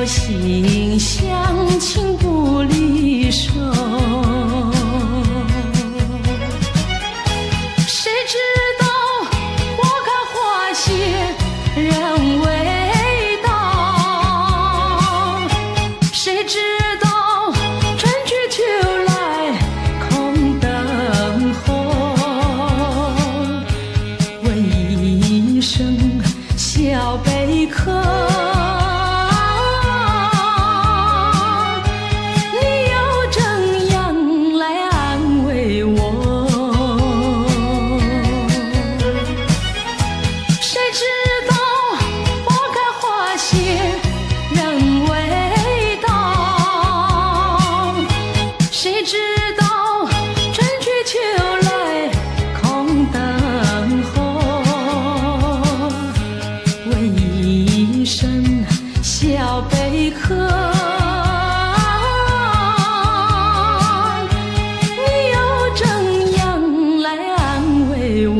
心相亲不离手，谁知道花开花谢人未到，谁知道春去秋来空等候，问一声小贝壳，小贝壳，你又怎样来安慰我？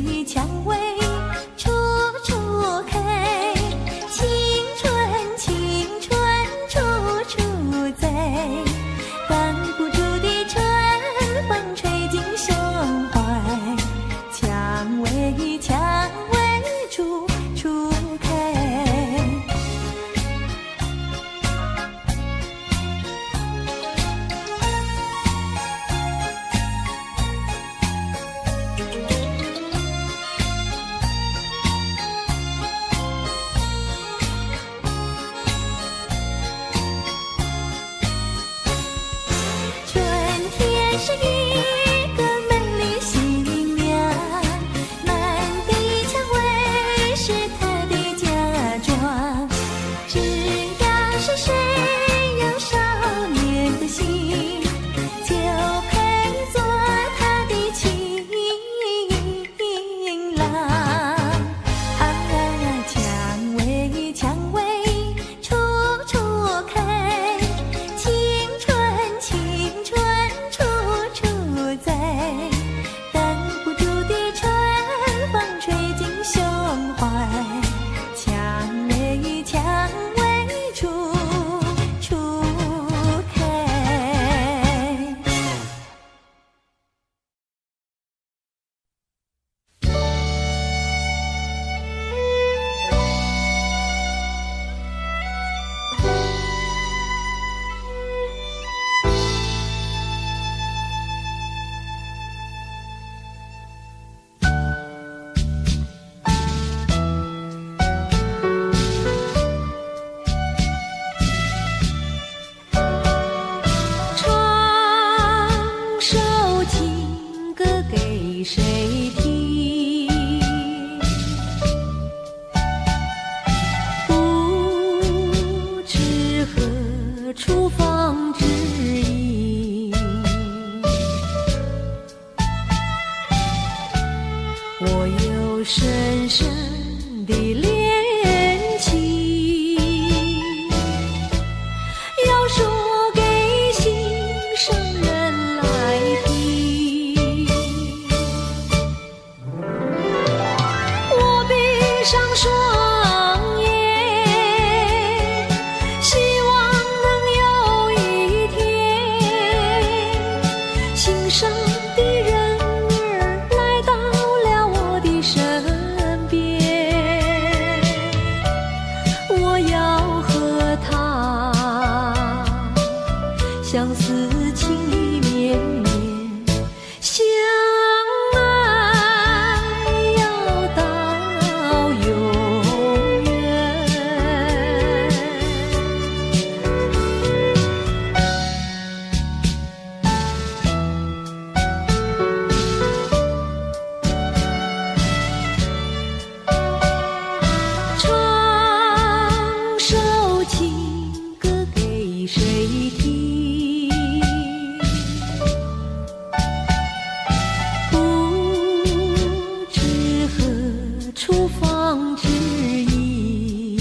味蔷薇处处开，青春青春处处在，挡不住的春风吹进胸怀，蔷薇蔷薇处处开。是一个美丽新娘，满地蔷薇是她的嫁妆。只要是谁有少年的心，就配做她的情郎。蔷薇蔷薇处处开，青春青春处在，挡不住的春风吹进胸怀，蔷薇蔷薇处处开。给谁听？不知何处方知音。我有深深的恋情，要说给心上人来听。闭上双眼，希望能有一天，心上的人儿来到了我的身边。我要和他相思情意绵绵，相处方知音。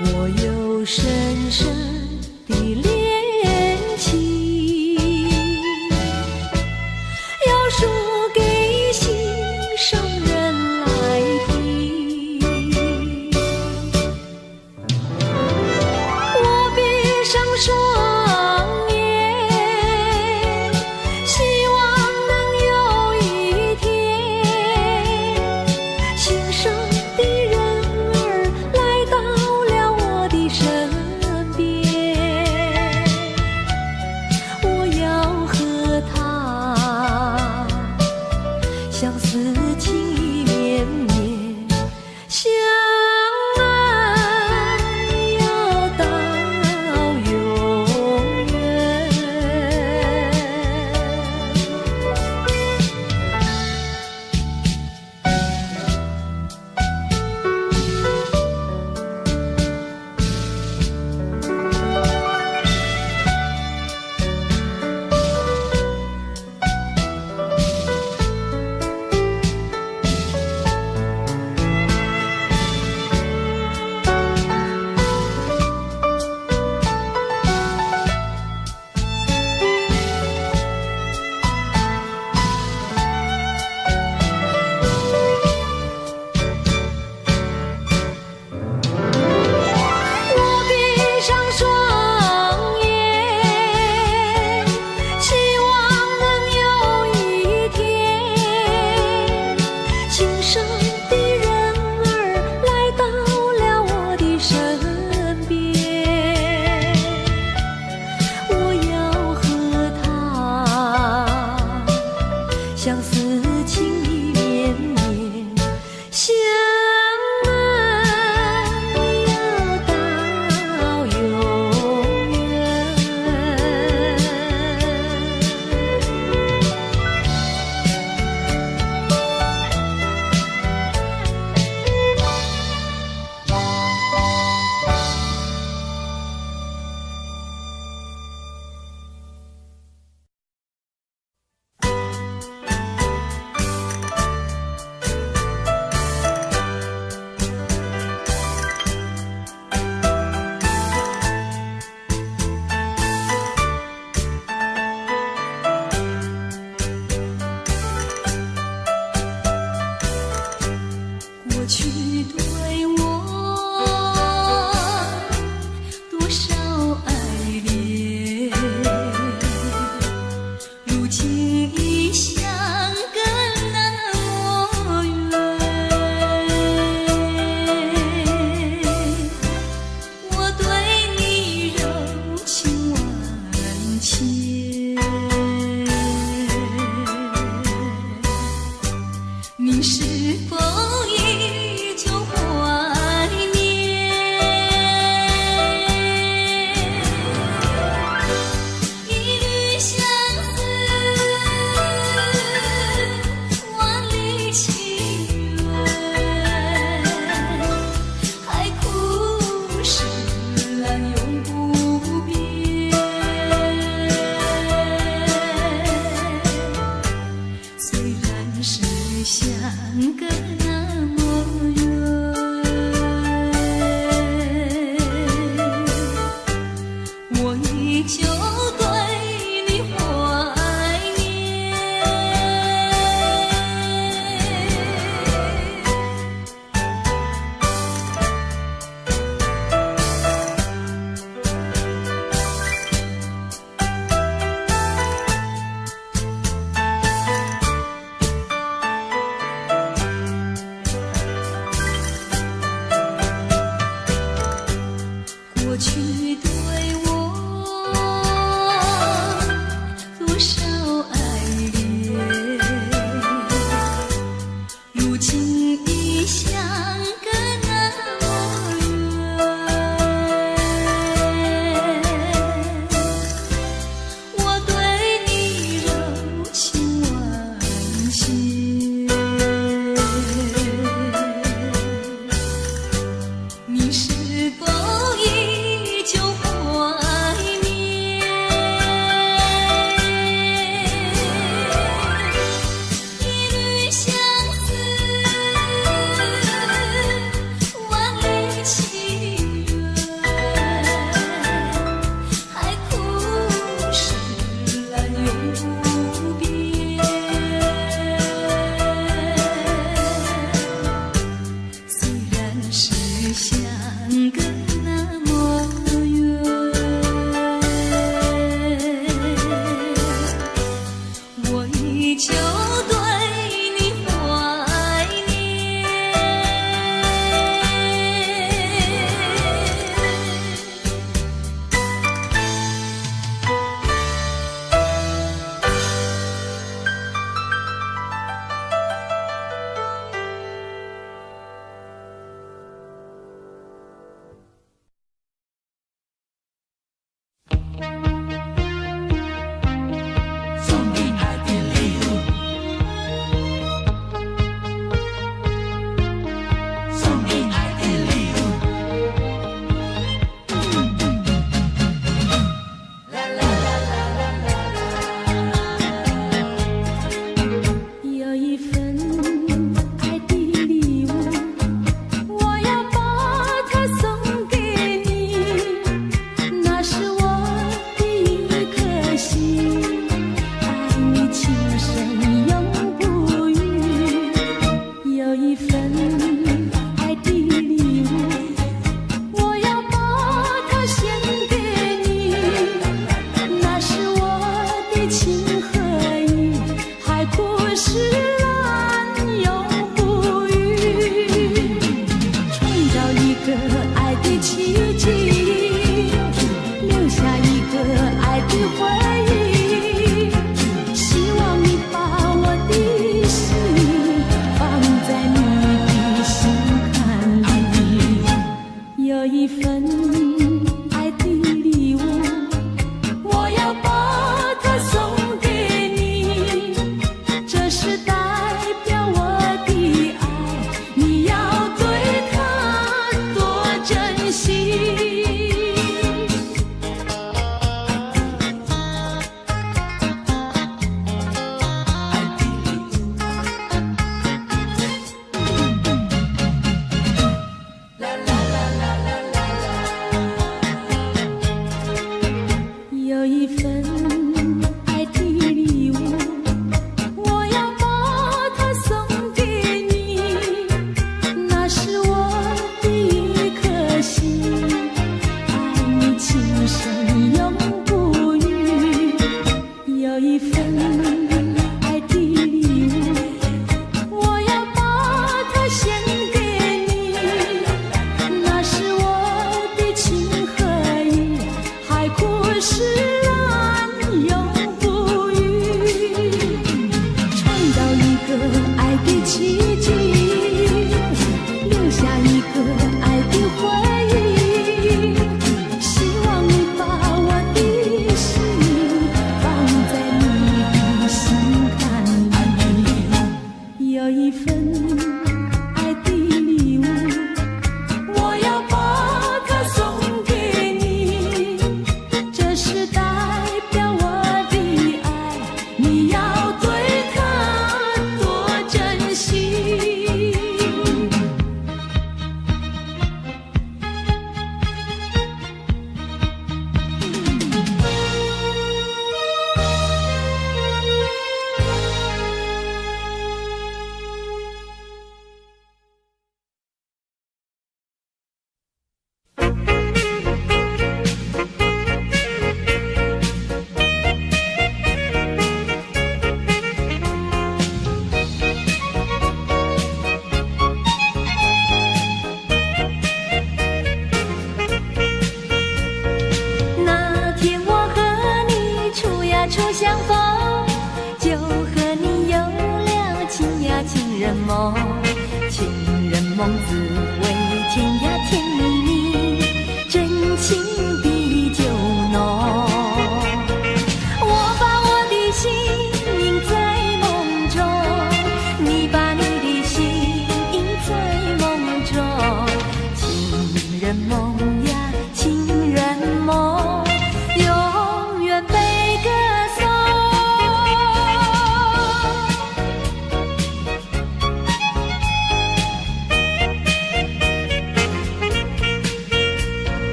我有深深的恋情，要说给心上人来听。我闭上双眼，希望能有相思情意绵绵，相爱要到永远。过去对我多少爱恋，如今已相隔那么远。我对你柔情万千，你是否依旧怀念？一缕相思，万里情缘，海枯石烂永不变。虽然是相隔那么远，我依旧对你怀念。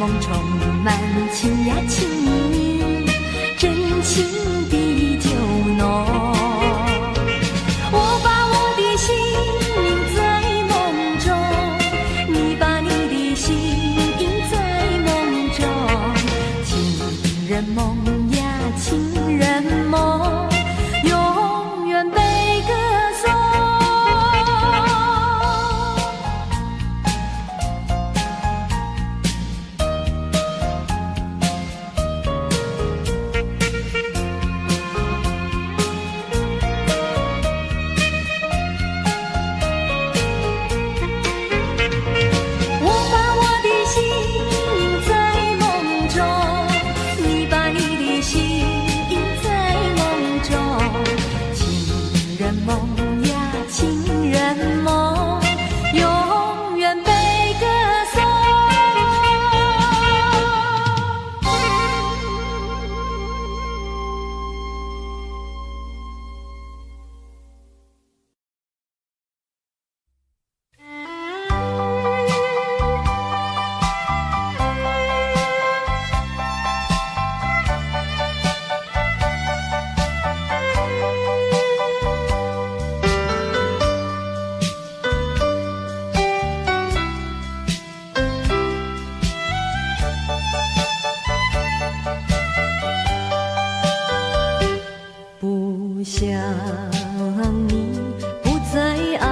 梦充满情呀情意，真情的酒浓。我把我的心印在梦中，你把你的心印在梦中。情人梦呀情人梦，永远被歌颂。梦呀，情人梦，永远被歌颂。不想你，不再爱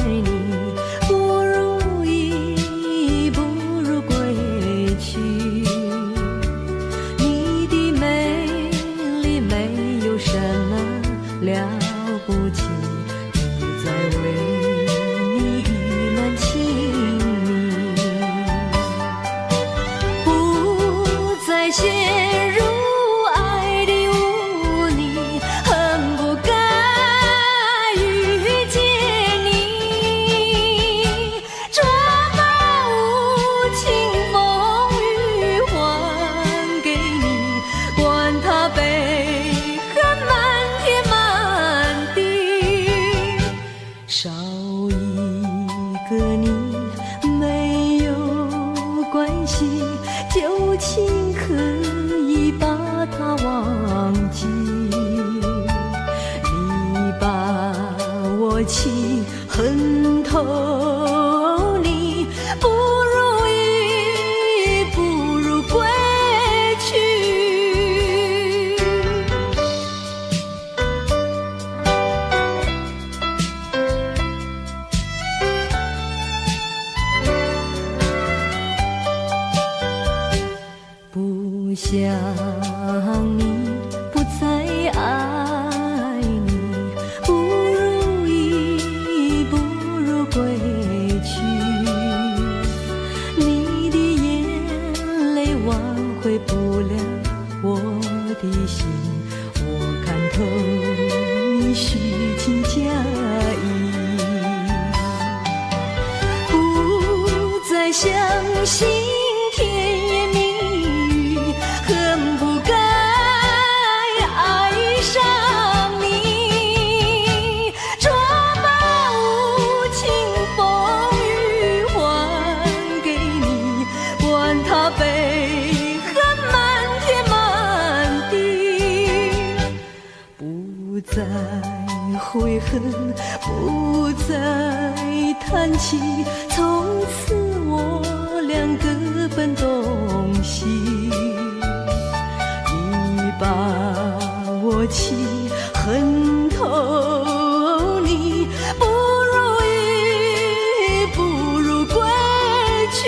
你，不如意，不如归去。你的美丽没有什么了不起，不再为你意乱情迷，不再陷入少一个你没有关系，旧情可以把它忘记。你把我情恨透，你不如意，不如归去。不想你，不再爱你，不如意，不如归去。你的眼泪挽回不了我的心，我看透你虚情假意，不再相信甜言蜜语，恨不该爱上你，这把无情风雨还给你，管它悲恨漫天满地，不再悔恨，不再叹气，从此我俩各奔东西。你把我情恨透，你不如意，不如归去。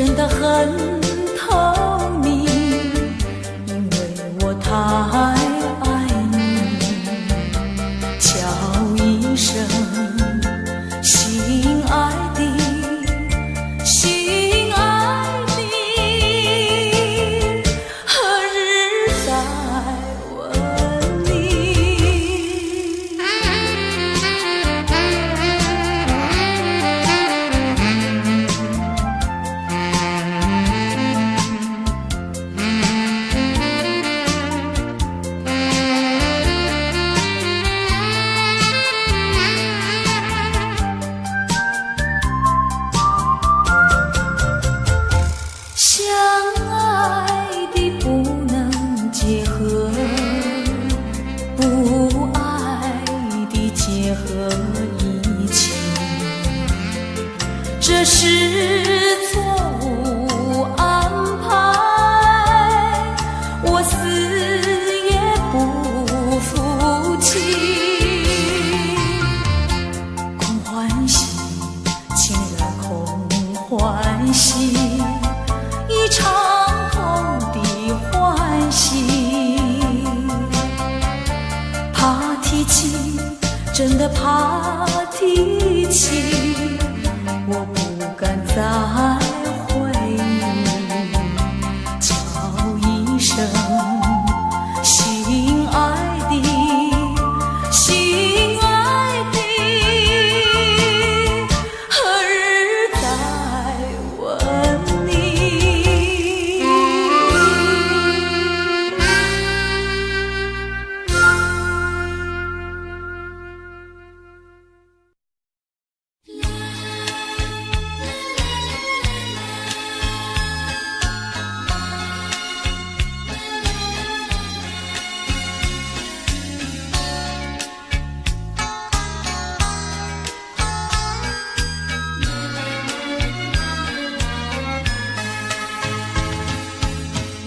真的很透明，因为我太爱你。叫一声心爱的，心爱的，何日再问你？相爱的不能结合，不爱的结合一起，这是错误安排，我死也不服气。空欢喜，情人空欢喜，一场空的欢喜，怕提起，真的怕提起，我不敢再回忆。叫一声心爱的，心爱的，何日再问你？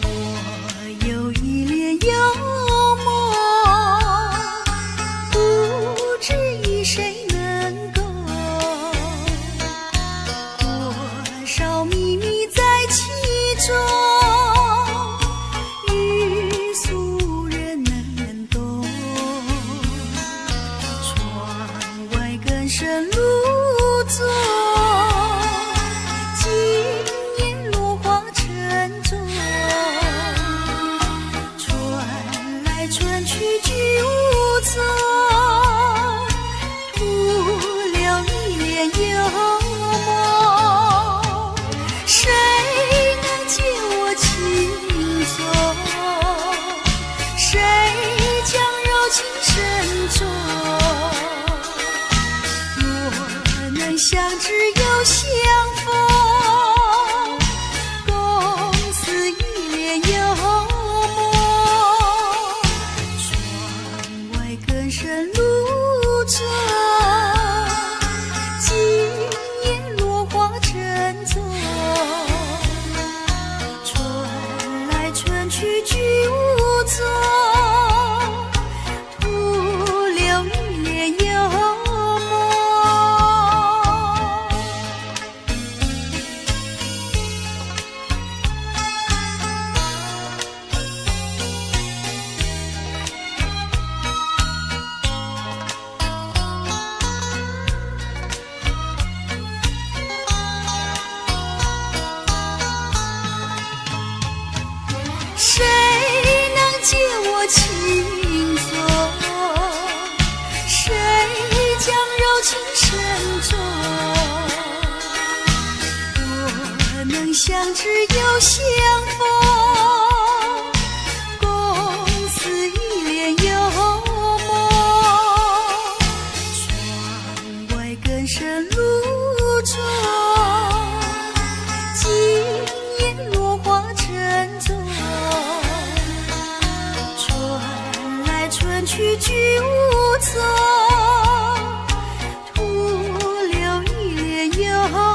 我有一脸幽默，不知以谁能够，多少秘密在其中，与俗人难懂。窗外更深露重，今年落花沉重，传来传去居无踪，徒留一脸幽默。谁能解我情踪？谁将柔情深重？若能相知又相逢，共此一脸幽默。窗外更深露重，今年落花沉重，传来传去居无踪，徒留一脸幽默。谁能解我情踪？谁将柔情深重？若能相知又相逢，共此一脸幽默。窗外更深露重，今年落花沉重，传来传去居无踪，徒留一脸幽默。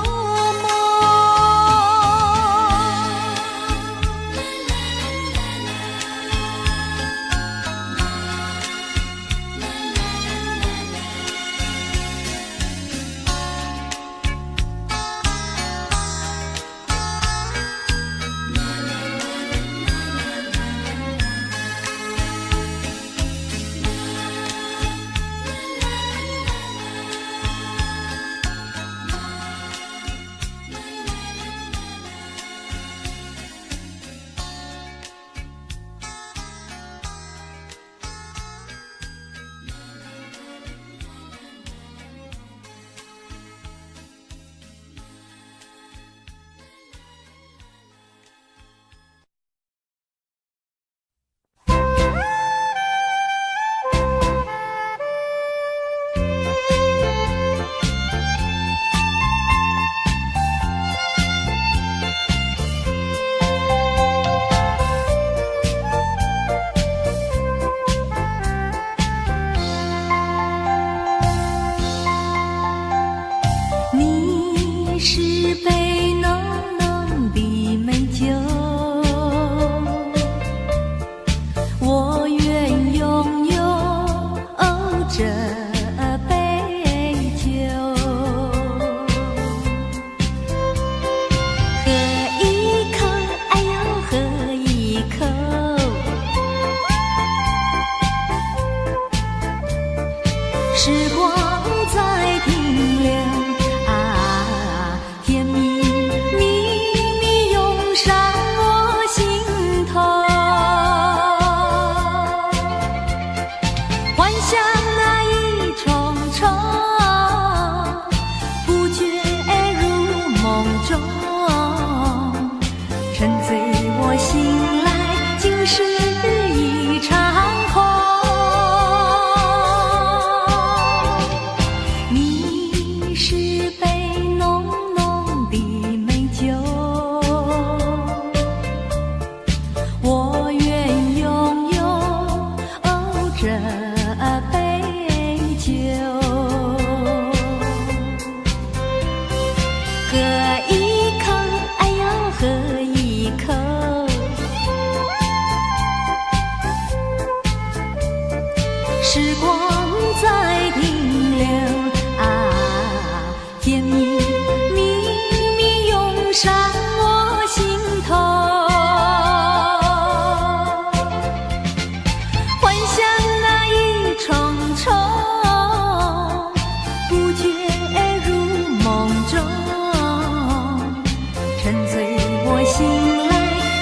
我醒来，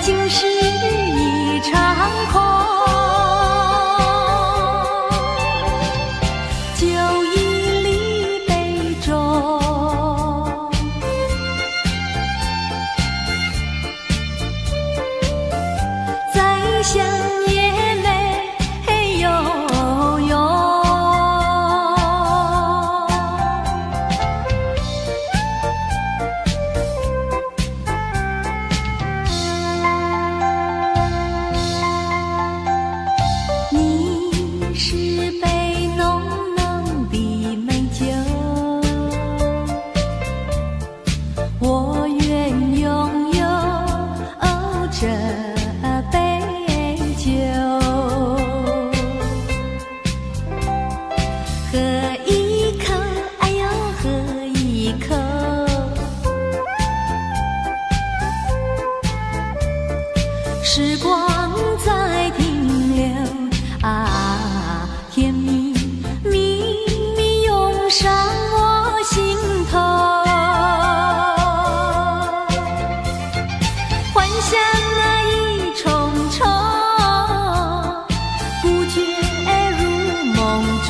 竟是一场空。酒已离杯中，再想也没有用。你是杯浓浓的美酒，我愿拥有这杯酒，喝一口，哎呦，喝一口，时光在停留啊，甜蜜蜜蜜涌上我心头，幻想那一重重，不觉入梦中，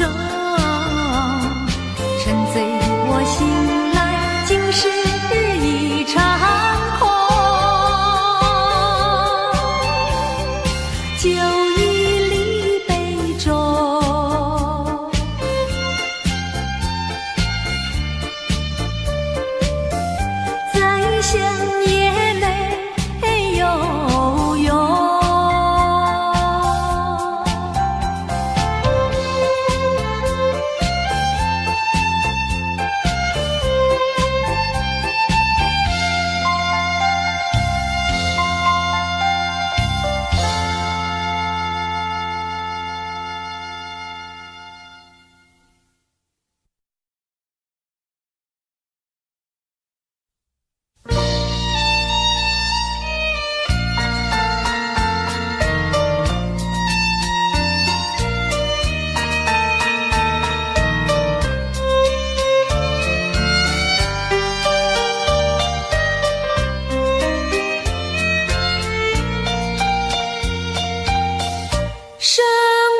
沉醉我醒来，竟是一场空。酒已离杯中，再想也没有用。生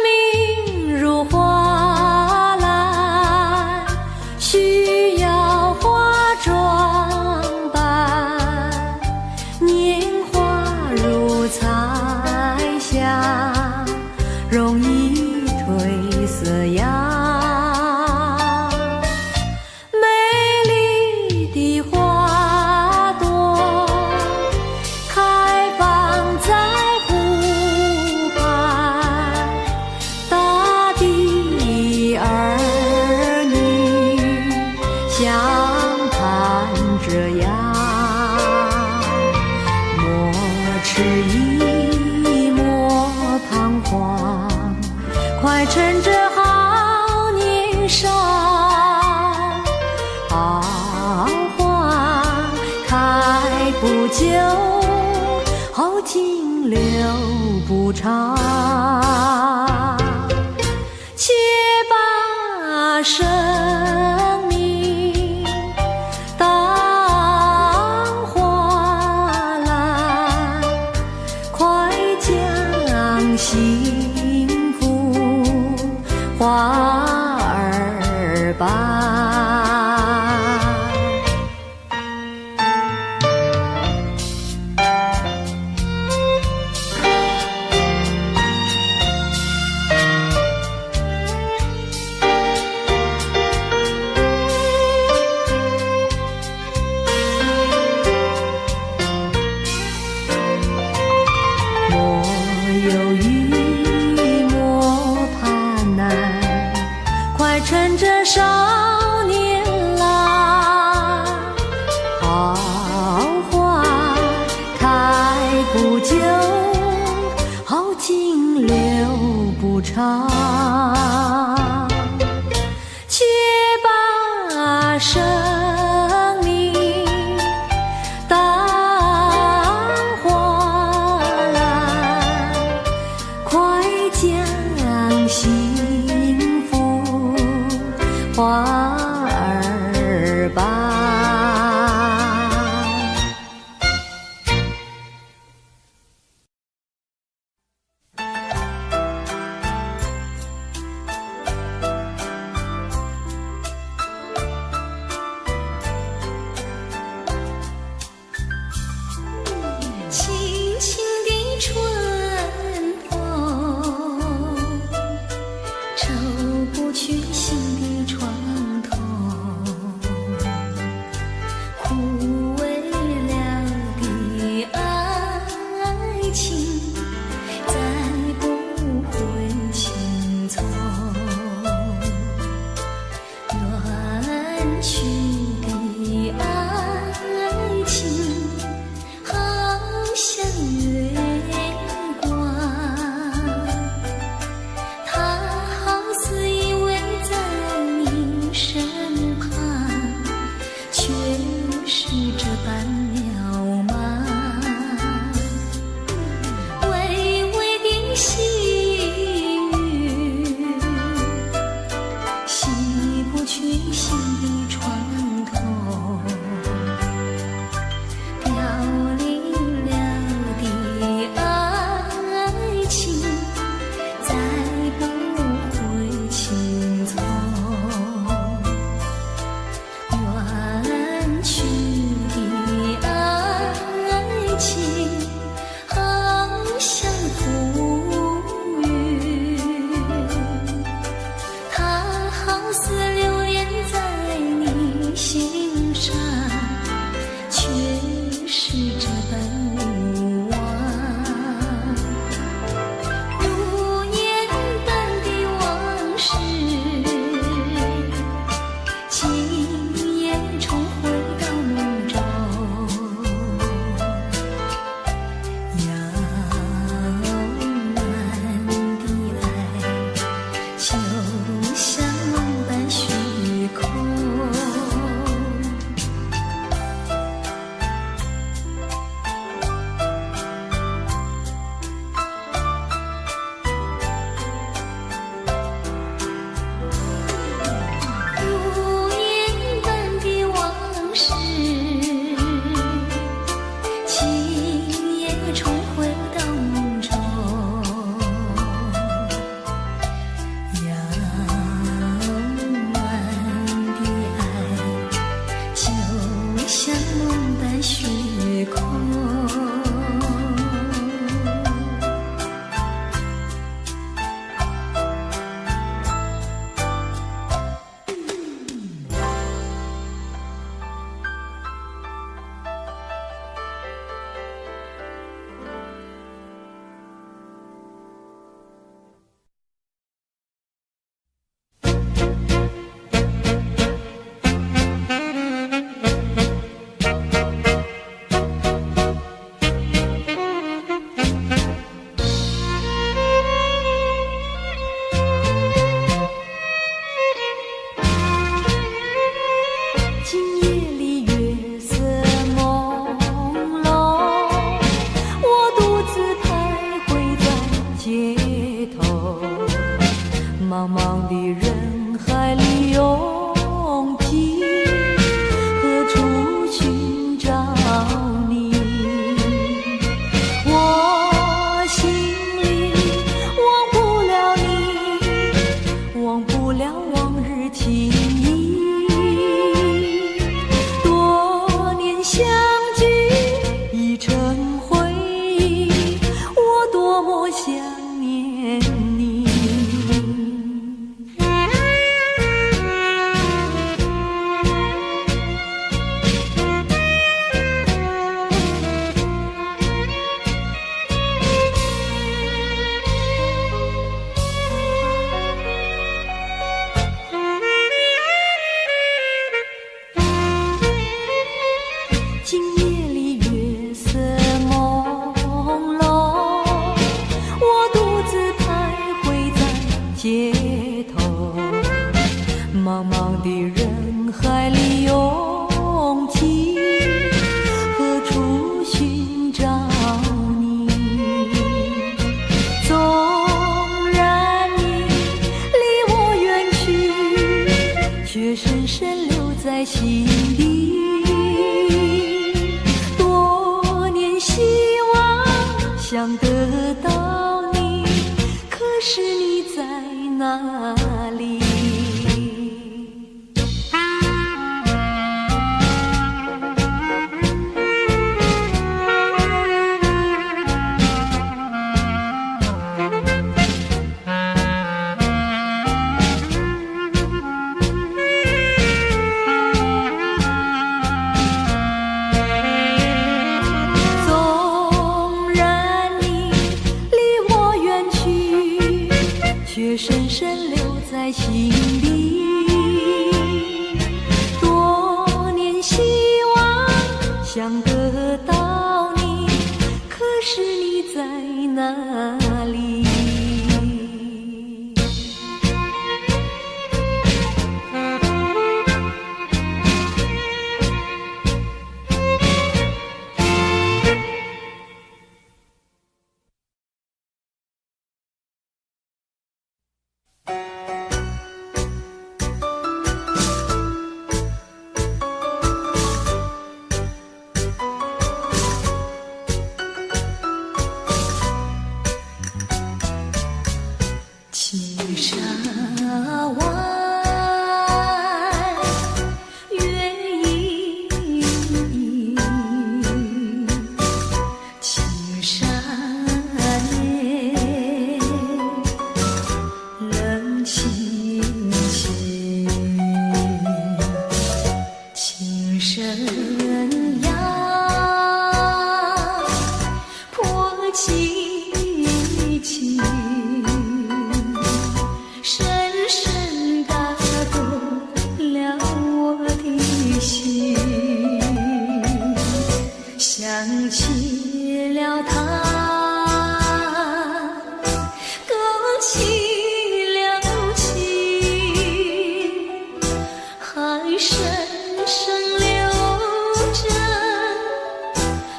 命如花篮，需要化妆扮，年华如彩霞，容易褪色呀。美丽的花朵开放在湖畔，大地儿女相盼着呀，莫迟疑，莫彷徨，快趁着好年少，好花开不久，后劲留不长。且把生命当花篮，快将幸福花儿伴。莫犹豫，莫盼难，快趁着少年郎，好花开不久，好景留不长。且把生命当花篮，快将幸福花儿伴。想得到你，可是你在哪里？却深深留在心里。多年希望想得到你，可是你在哪里？青沙湾月影映，青山夜冷清清，琴声扬破凄凄。深深打动了我的心，想起了他，勾起了情，还深深留着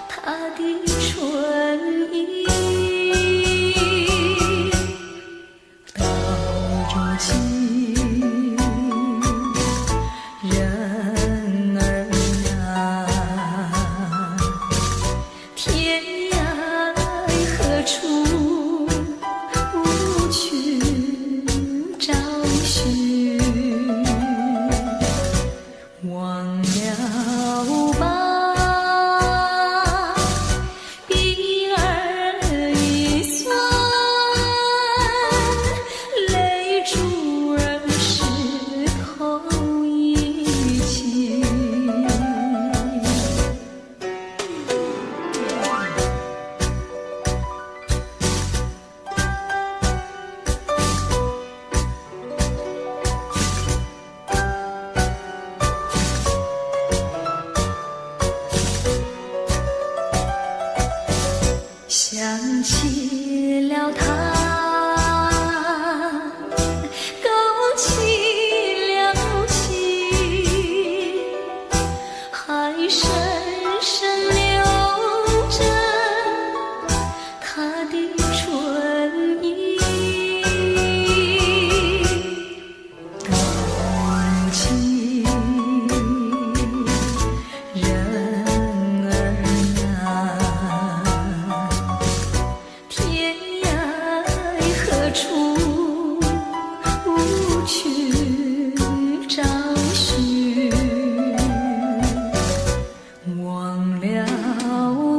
他的唇印。人儿啊，天涯何处去找寻？忘了吧，鬓儿一酸，泪珠儿湿透衣襟。想起了他，勾起了情，还深深留着他的唇印。都情人儿啊，天涯何处去找寻？忘了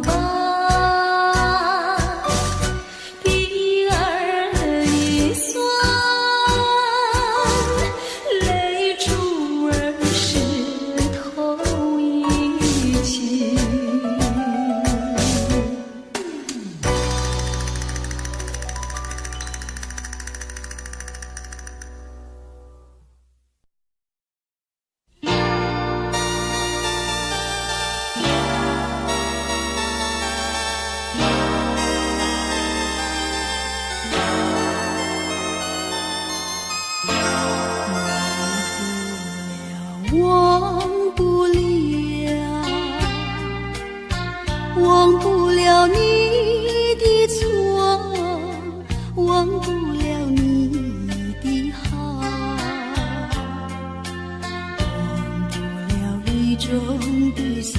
吧，鬓儿一酸，泪珠儿湿透衣襟。忘不了，忘不了你的错，忘不了你的好，忘不了雨中的散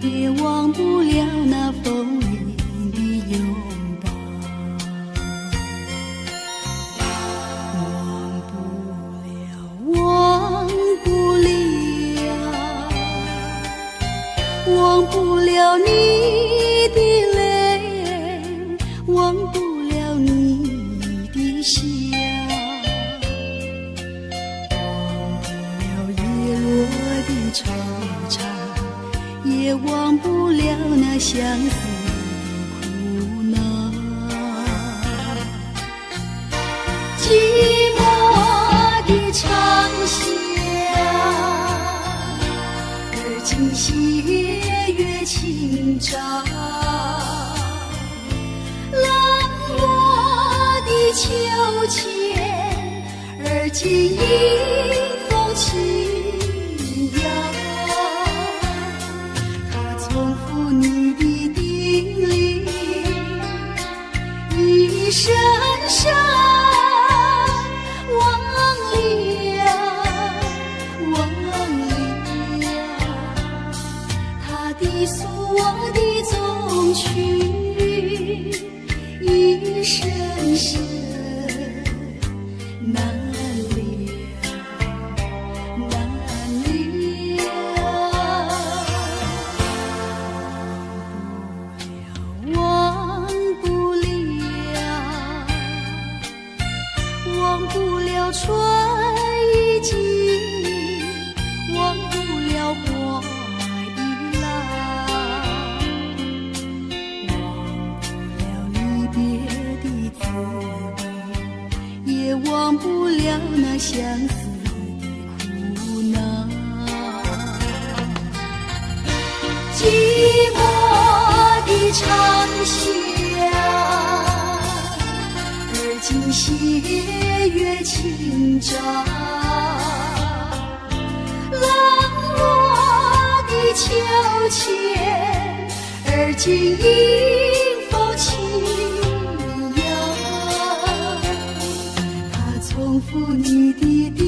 步，也忘不了那风里思的苦恼。寂寞的长夏，而今斜月清照，冷漠的秋千，而今迎风轻摇。它重复你的叮咛，一声声忘了，他的诉我的衷曲，一声声难了，忘不了春已尽，忘不了花已老，忘不了离别的滋味，也忘不了那相思的苦恼。寂寞的长夏，而今斜月清照，冷漠的秋千，而今迎风轻摇。它重复你的叮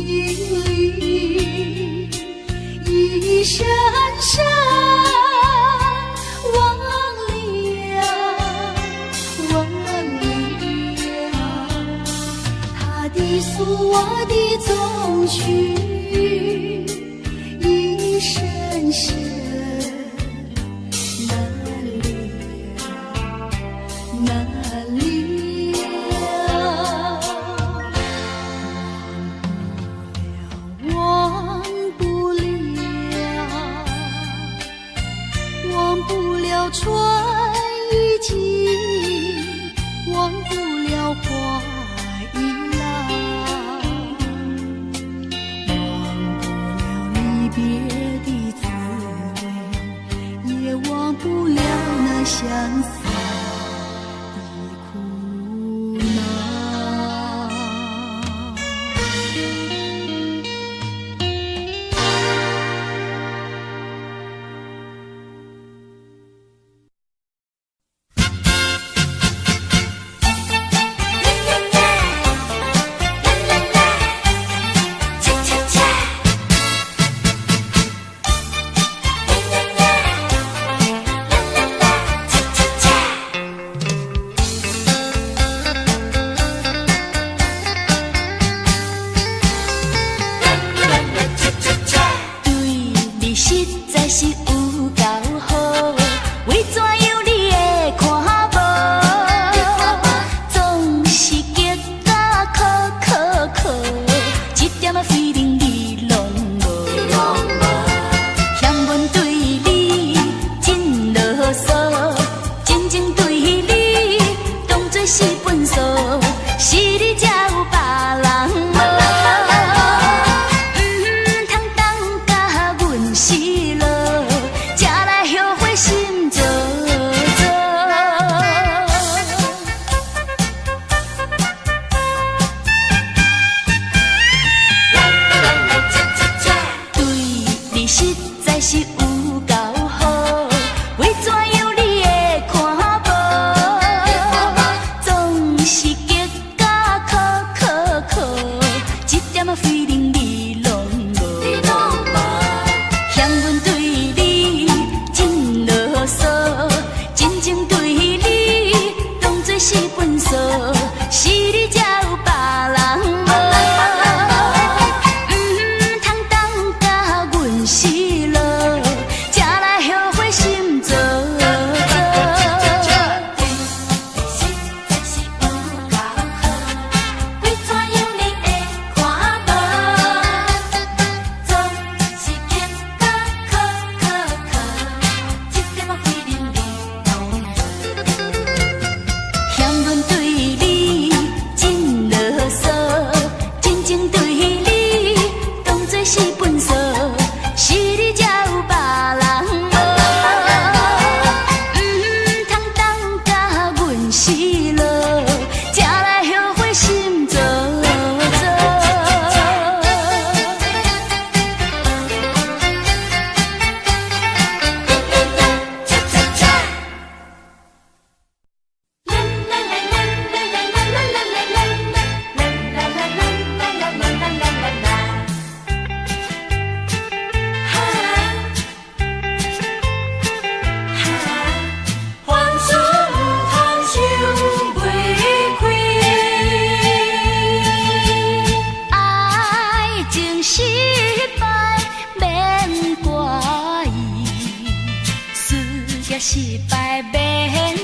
咛，一声声忘了，他的诉我的衷曲，一声声难了，忘不了春已尽，忘不了花已老，忘不了离别的滋味，也忘不了那相思的苦恼。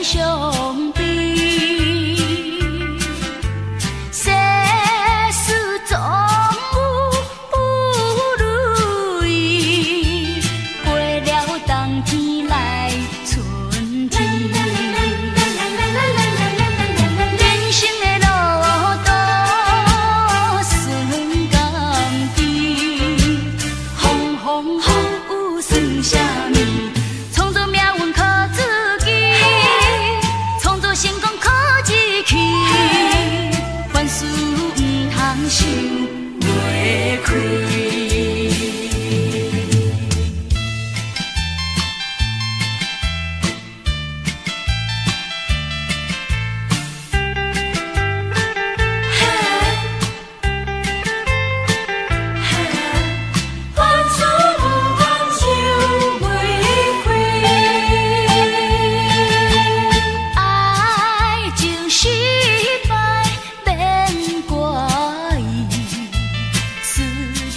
兄弟。世事总有不如意，过了冬天来春天。人生的路途算甘甜，风风雨雨算啥物？创作命运靠自己，创作成功靠志气，凡事唔通想袂开。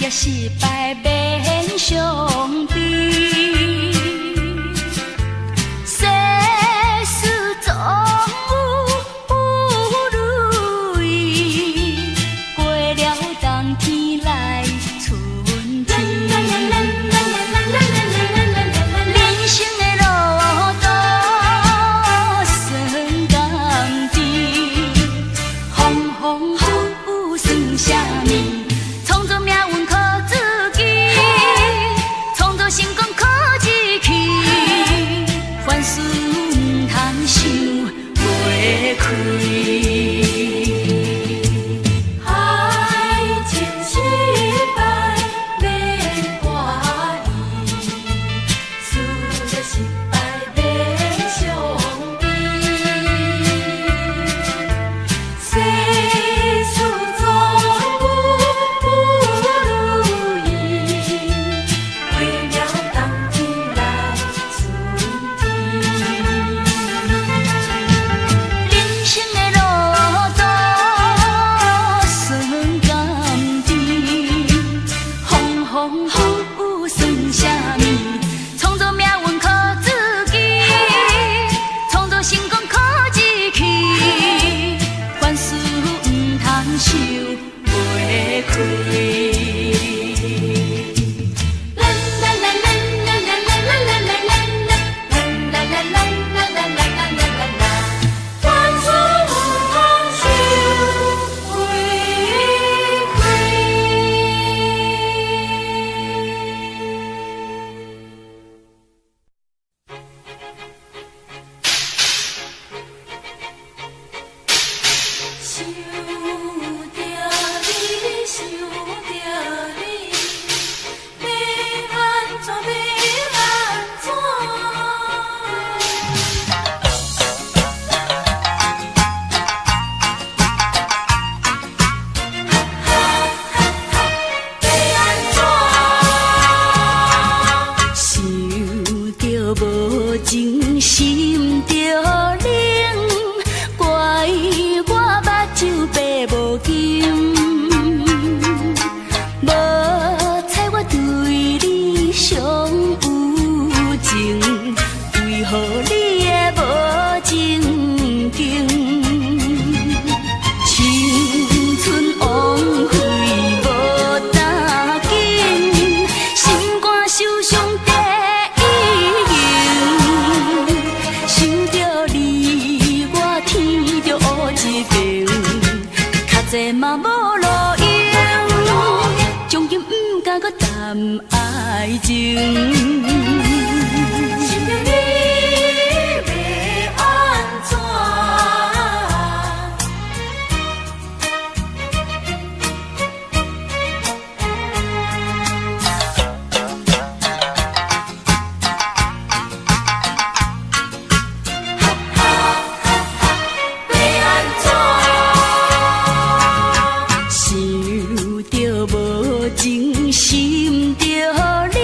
失败免兄弟，世事总有不如意，过了冬天来春天。人生的路途算甘甜，风风雨雨算啥物？创作命运靠自己，创作成功靠志气，凡事唔通想袂开。嘛无路用，从今不敢搁谈爱情。心着你要安怎？心着冷，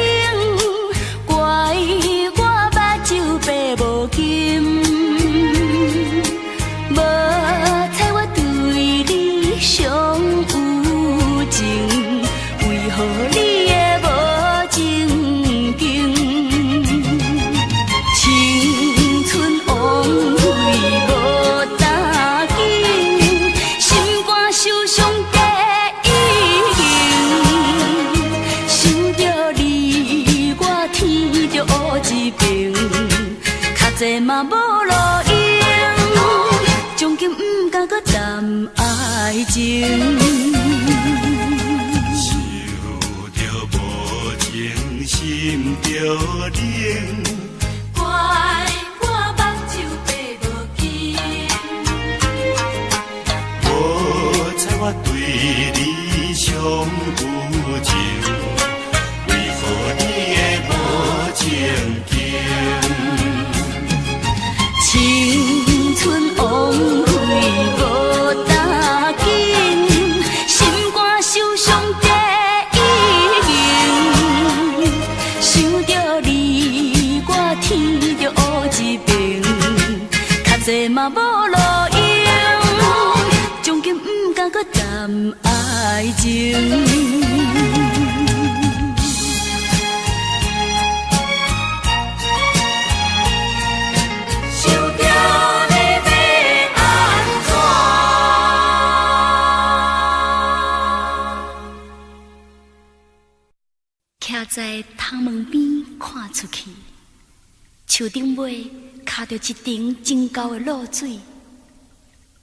嘛无路用，从今不敢搁谈爱情。想着无情，心着冷。怪我目睭白无金，无彩我对你伤有情，为何你的无情景？青春枉费无打紧，心肝受伤第一刑。想着你，我天就乌一片，较济嘛无路用，从今不敢搁谈爱情。徛在窗门边看出去，树顶尾卡着一顶真高的露水，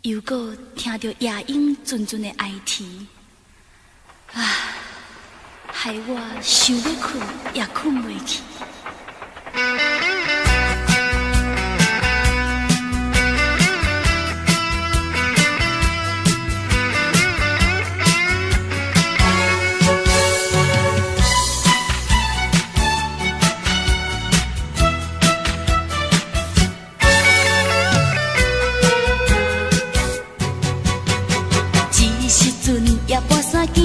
又搁听着夜莺阵阵的哀啼，啊，害我想要困也困袂去。夜半三更，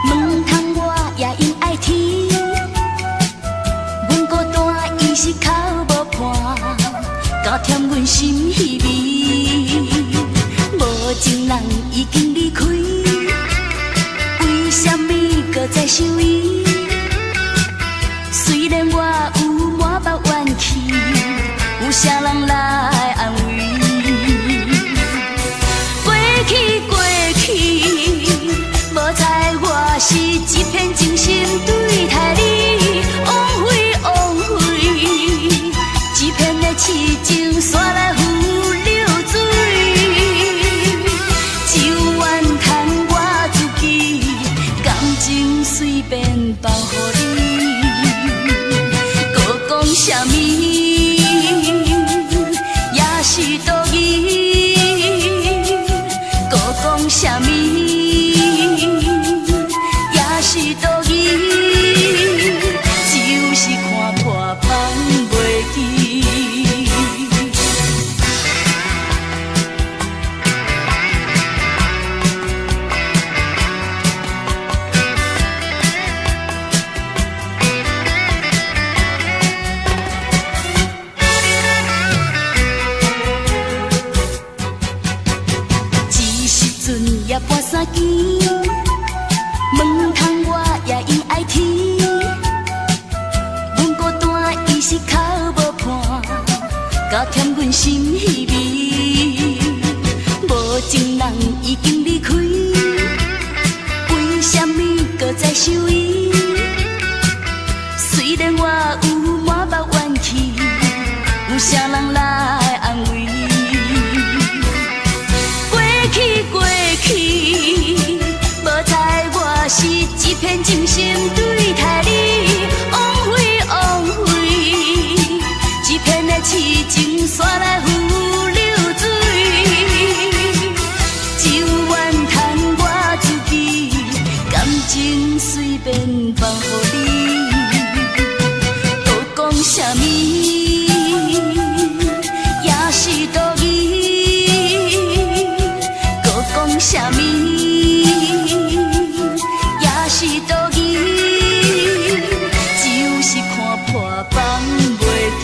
门窗我也因爱天。阮孤单伊是哭无伴，加添阮心稀微。无情人已经离开，为什么搁再想伊？虽然我有满腹怨气，有啥人来安慰？无猜我是一片真心对待你，枉费枉费，一片的痴情煞来付流水，只有怨叹我自己，感情随便放予你，搁讲啥物，也是道义，搁讲啥物。是道义，就是看破放袂记。这时阵夜半三更。门窗我也因爱天，阮孤单伊是哭无伴，加添阮心稀微。无情人已经离开，为什么搁再想伊？虽然我有满腹怨气，有啥人来安慰？过去过去。无猜我是一片真心对待你，枉费枉费，一片的痴情煞来付流水，只有怨叹我自己，感情随便放予你，搁讲啥物，也是道义，搁讲啥物。是道义，就是看破放袂记。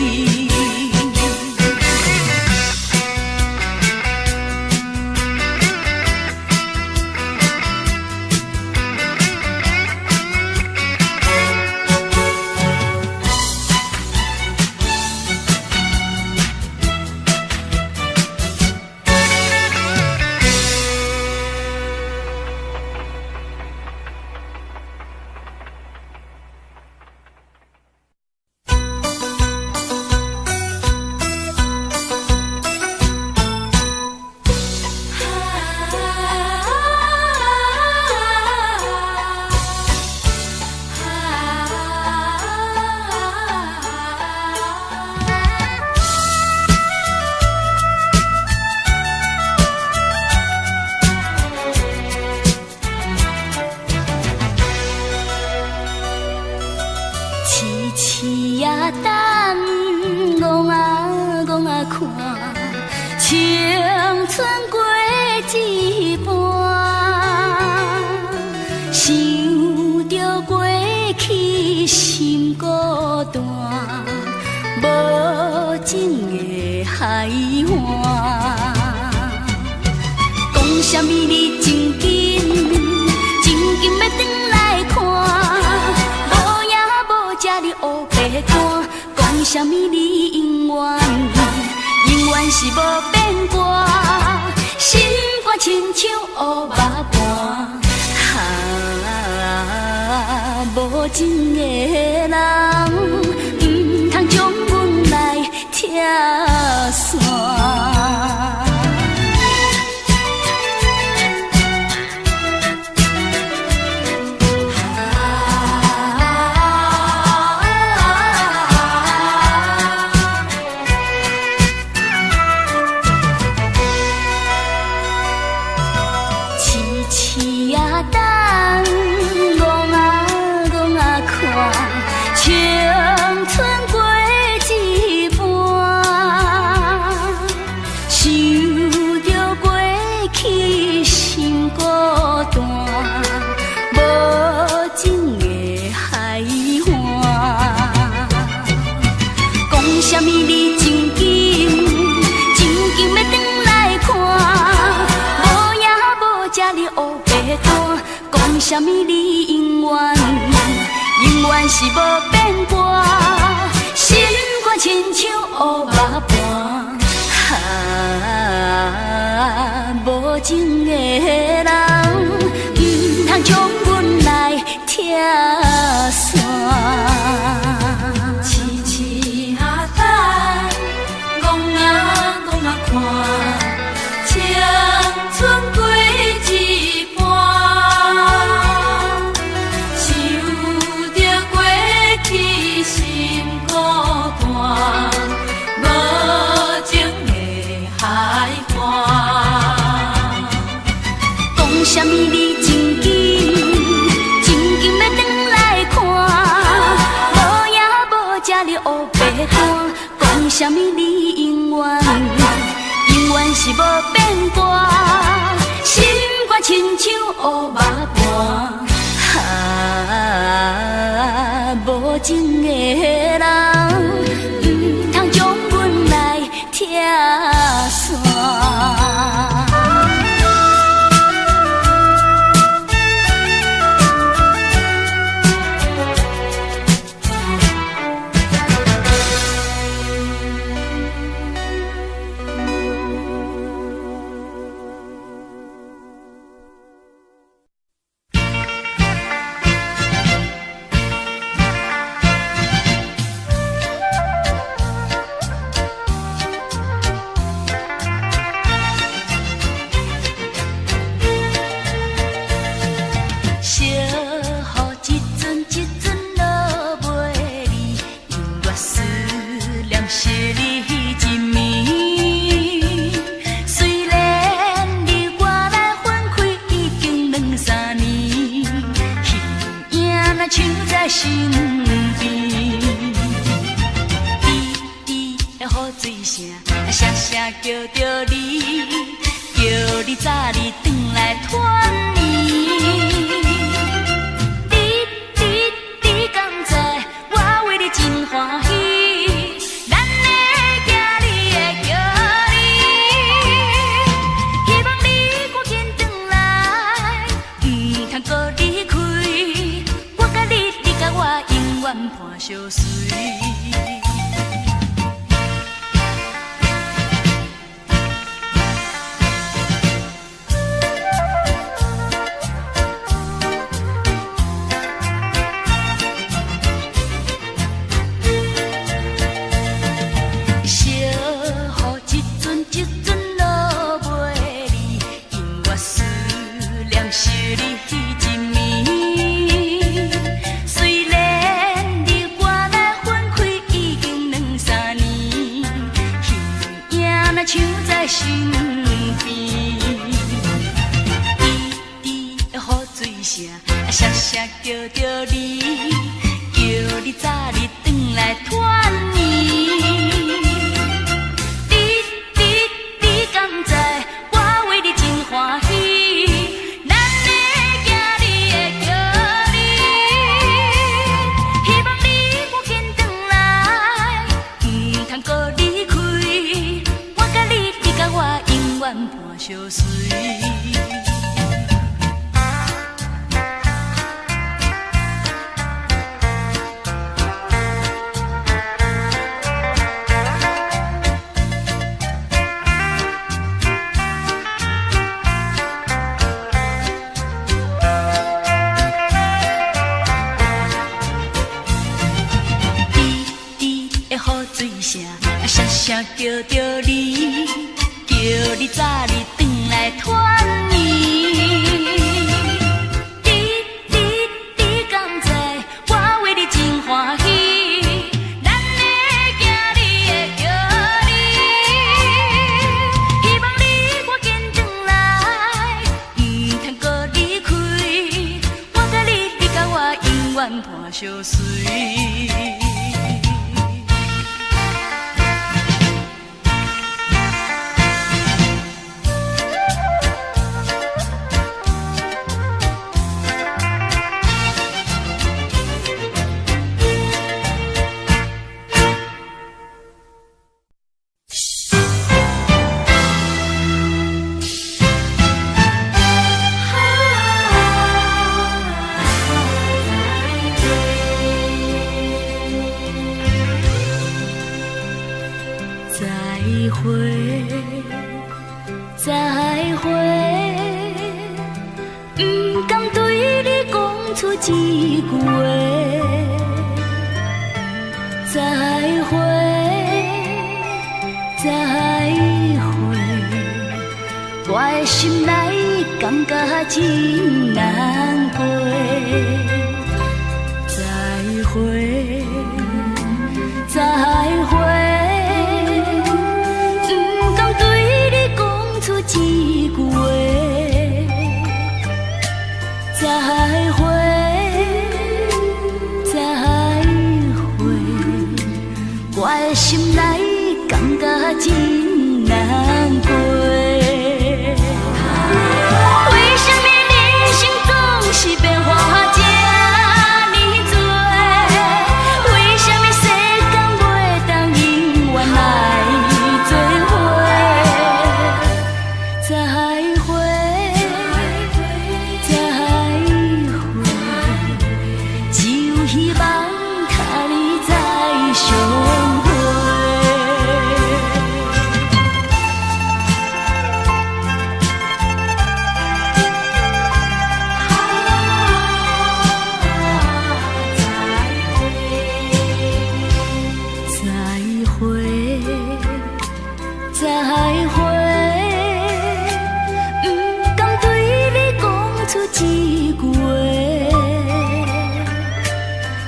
看，青春过一半，想着过去心孤单，无情的海岸。讲什么你真紧，真紧要转来看，无影无只你黑白单。讲什么你永远，永远是无变卦，心肝亲像乌肉盘。无情的人，唔通将阮来拆散。什么你真紧，真紧要转来看，无影无只你黑白单。讲什么你永远，永远是无变卦，心肝亲像乌肉盘。无情的人，唔通将阮来拆散。看，青春过一半，想着过去心孤单，无情的海岸。讲什么你真紧，真紧要转来看，无影无只你黑白单。讲什么你永远，永远是无变卦，心肝亲像乌肉盘。无情的人，唔通将阮来拆散。身边，滴滴的雨水声，声声叫着你，叫你早日转来团圆。你敢知我为你真欢喜？咱会行，你会叫你，希望你赶紧转来，唔通搁离开。我甲你，你甲我永远伴相随。像在身边，滴滴的雨水声，声声叫着你，叫你早日转来团圆。你伴相随。声声叫着你，叫你早日转来团圆。你敢知我为你真欢喜？咱会行你会叫你，希望你我紧转来，唔通搁离开。我甲你，你甲我永远伴相随。再会，不敢对你讲出一句话。再会，再会，我的心内感觉真难过。再会，再会。一句话，再会，再会，我的心内感觉真难过。为什么人生总是变化这呢多？为什么世间袂当永远来做伙？再会，再会，只有希望他日再相会。再会，再会。一句话，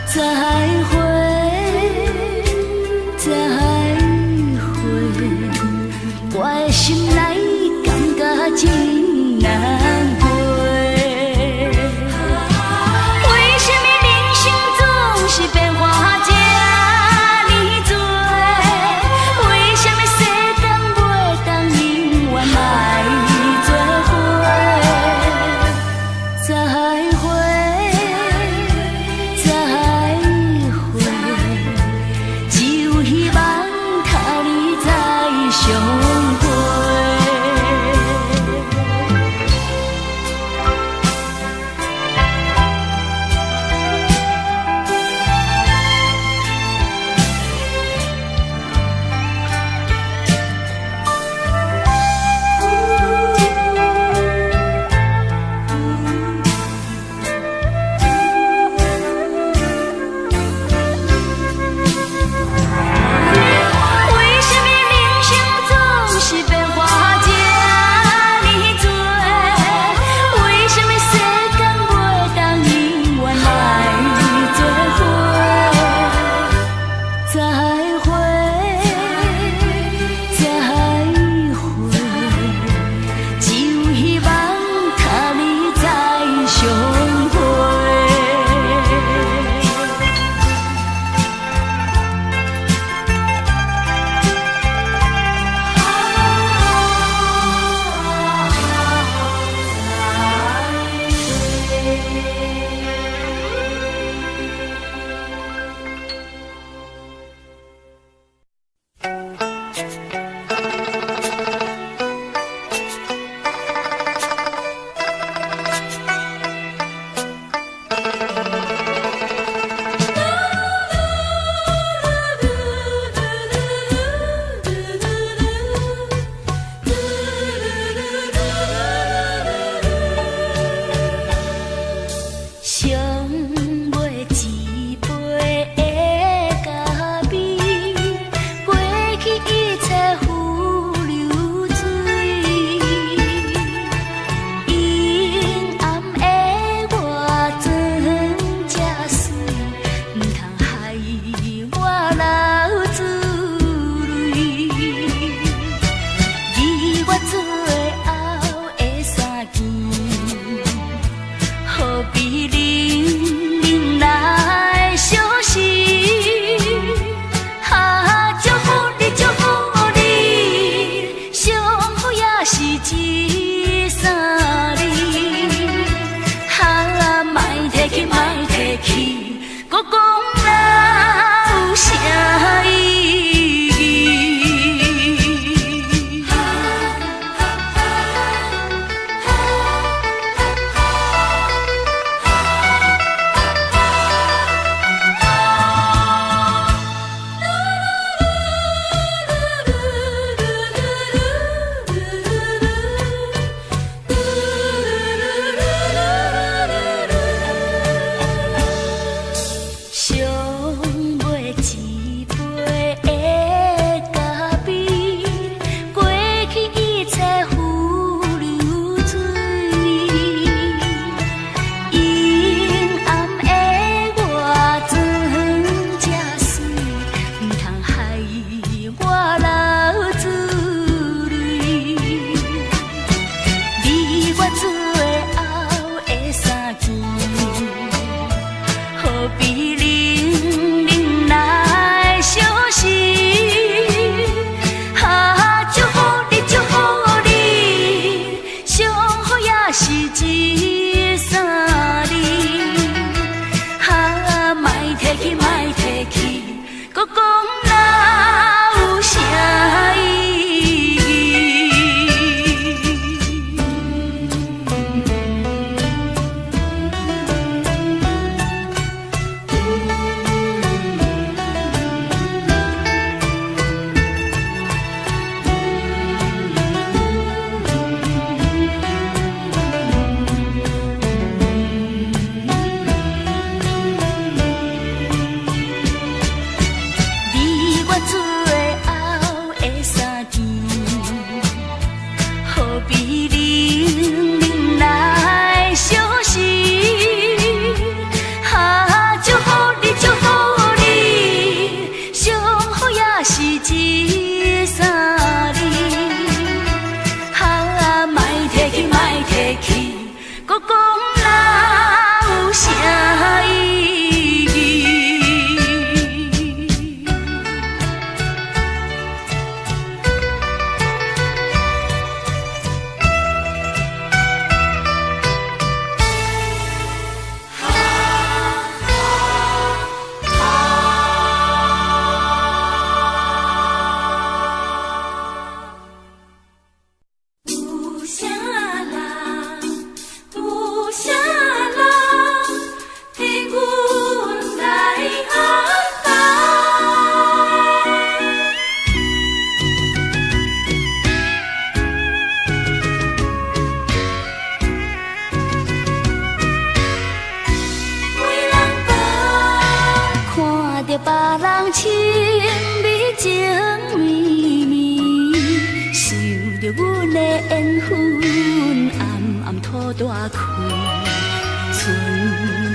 再会，再会，我的心内感觉真难过。为什么人生总是变化这呢多？为什么世间袂当永远来做伙？再会，再会，只有希望他日再相会。开，春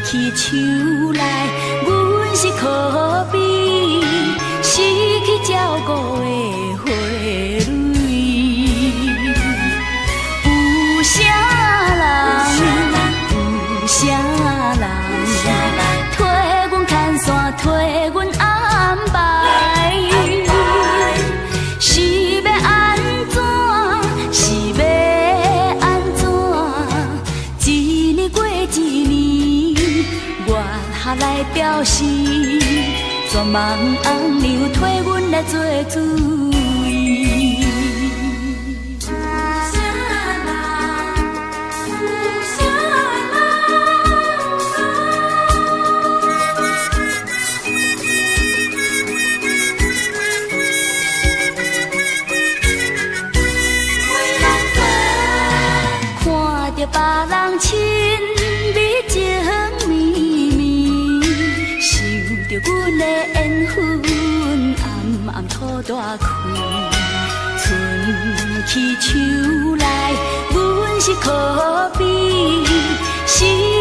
去秋来，阮是可比失去照顾的花蕊。有啥人？有啥人？替阮牵线，替阮安排。是要安怎？是要安怎？一年过一年，月下来表示，全望红娘替阮来做主。别人亲密情绵绵，想着阮的缘分暗暗吐大开。春去秋来，阮是可比失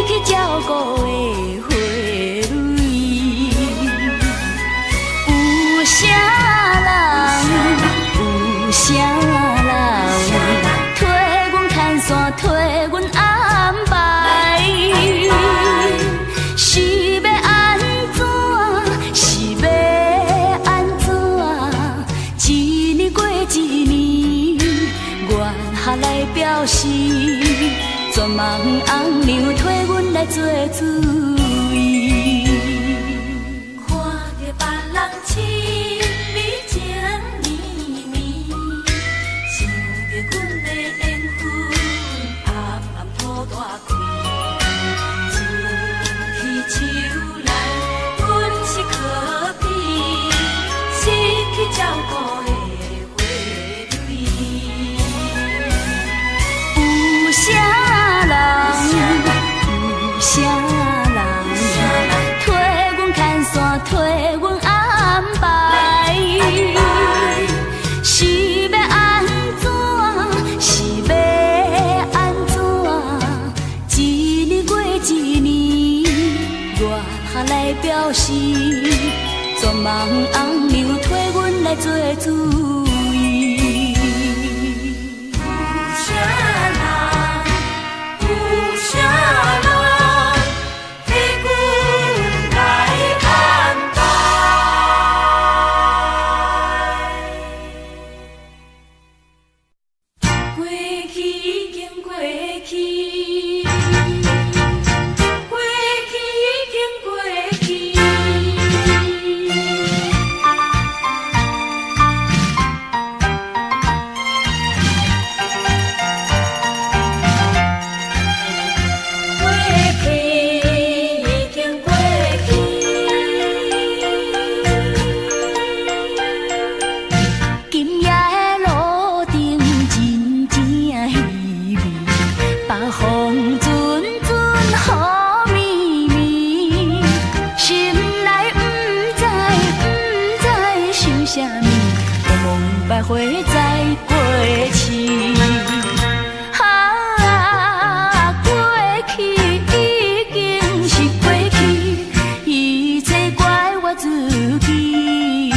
去照顾的花蕊。有啥人？有啥人？替阮安排，是要安怎？是要安怎？一年过一年，月下来表示，全望红娘替阮来做主。照顾的花蕊，有啥人？有啥人？替阮牵线，替阮安排。是要安怎？是要安怎？一年过一年，月下来表示，全望红娘替阮来做主。有啥人？有啥人？替阮来安排。过去已经过去，过去已经过去。百回再过去，过去已经是过去，一切怪我自己。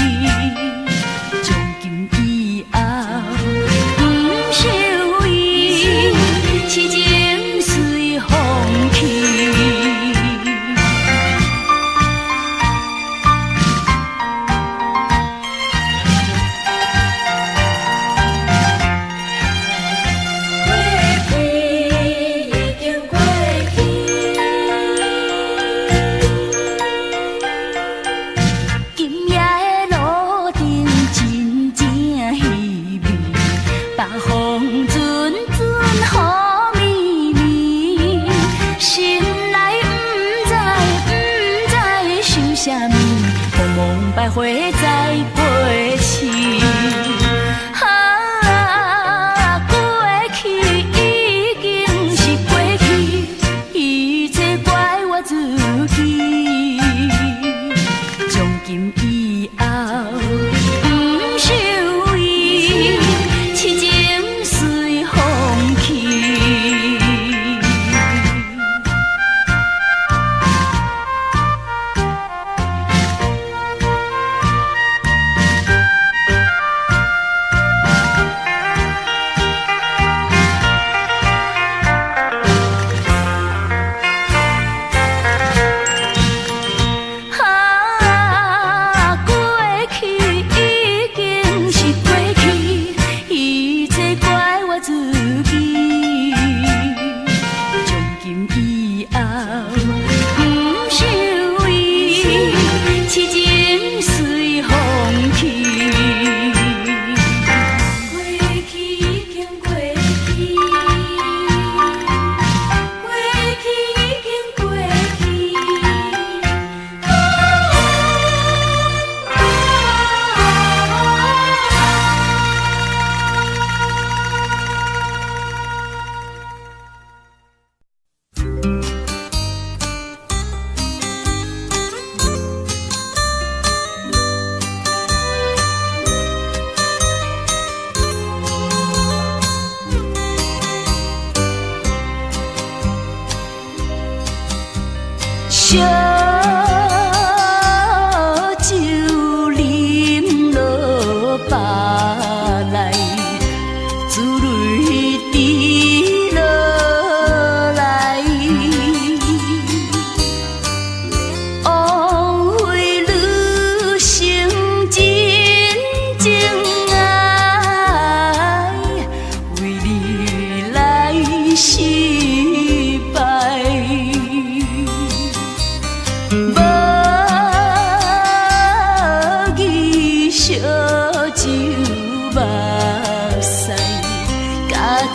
从今以后不想伊，痴情随风去。百回再过去，过去已经是过去，一切怪我自己。从今以后不想伊，痴情随风去。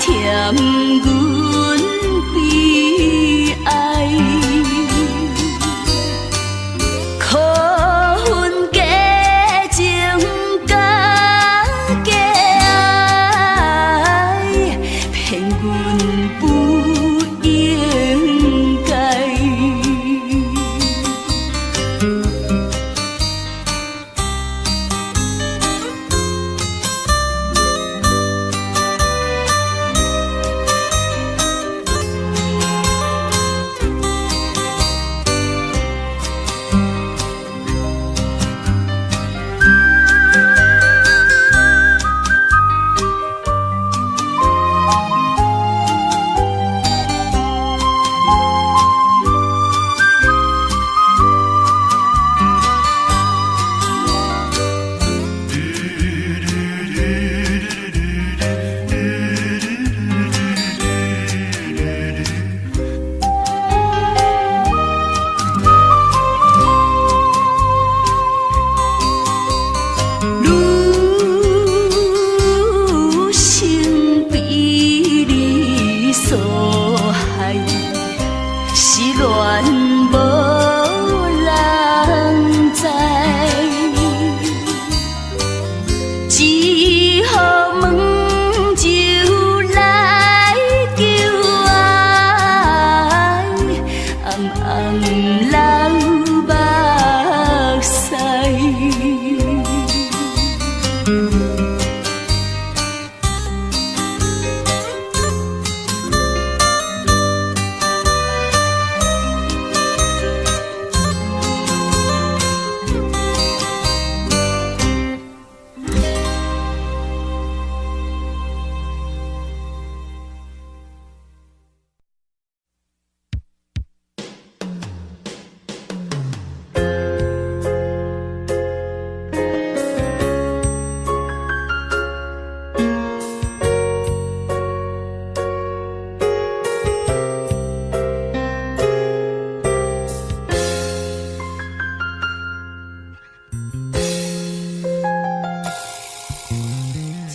添阮悲哀。可恨假情假假爱，骗阮不应该。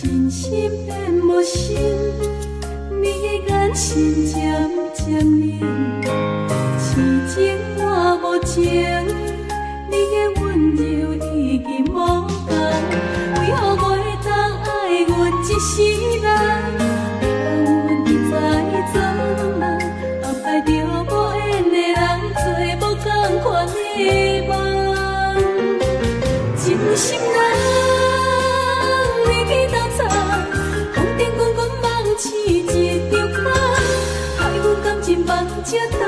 真心变无心，你的眼神渐渐冷，痴情换无情，你的温柔已经无同。为何袂当爱阮一世人？让阮一再做人，安排着无缘的人，做无同款的梦。真心人。这担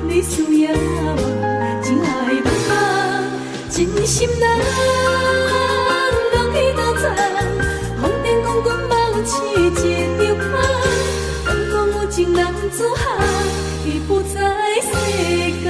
你需要我，真爱无法，真心人，人去斗争，风尘滚滚梦起一条海，敢讲有情人子汉，已不在世间。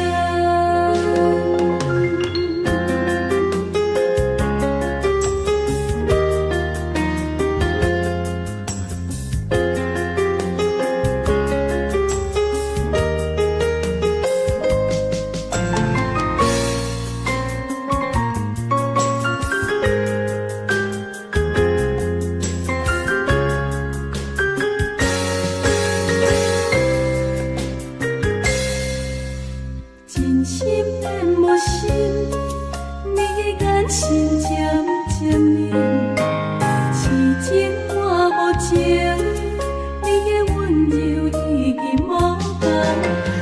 真心变无心，你的眼神渐渐冷，痴情换无情，你的温柔已经无同。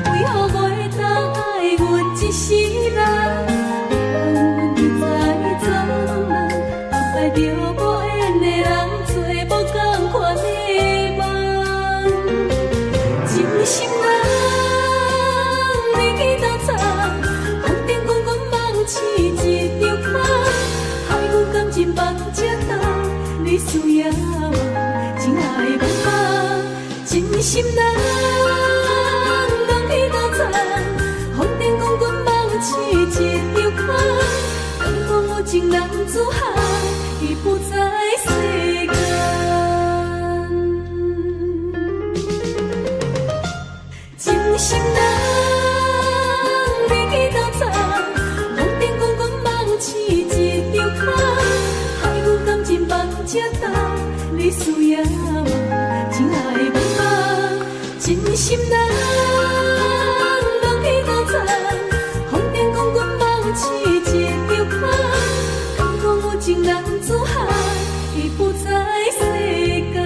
为何袂当爱阮一世人？让阮一再做人，安排着无缘的人，做无同款的梦。真心人。你需要我，真爱无法，真心人，人去斗争，风尘滚滚梦起一条海，敢讲有情人子汉，已不在世间。真心人，你去斗争，风尘滚滚梦起一条海。你需要我，真爱无心人，梦去斗残，风尘讲阮梦醒一条空，敢讲有情人子海，已不在世间。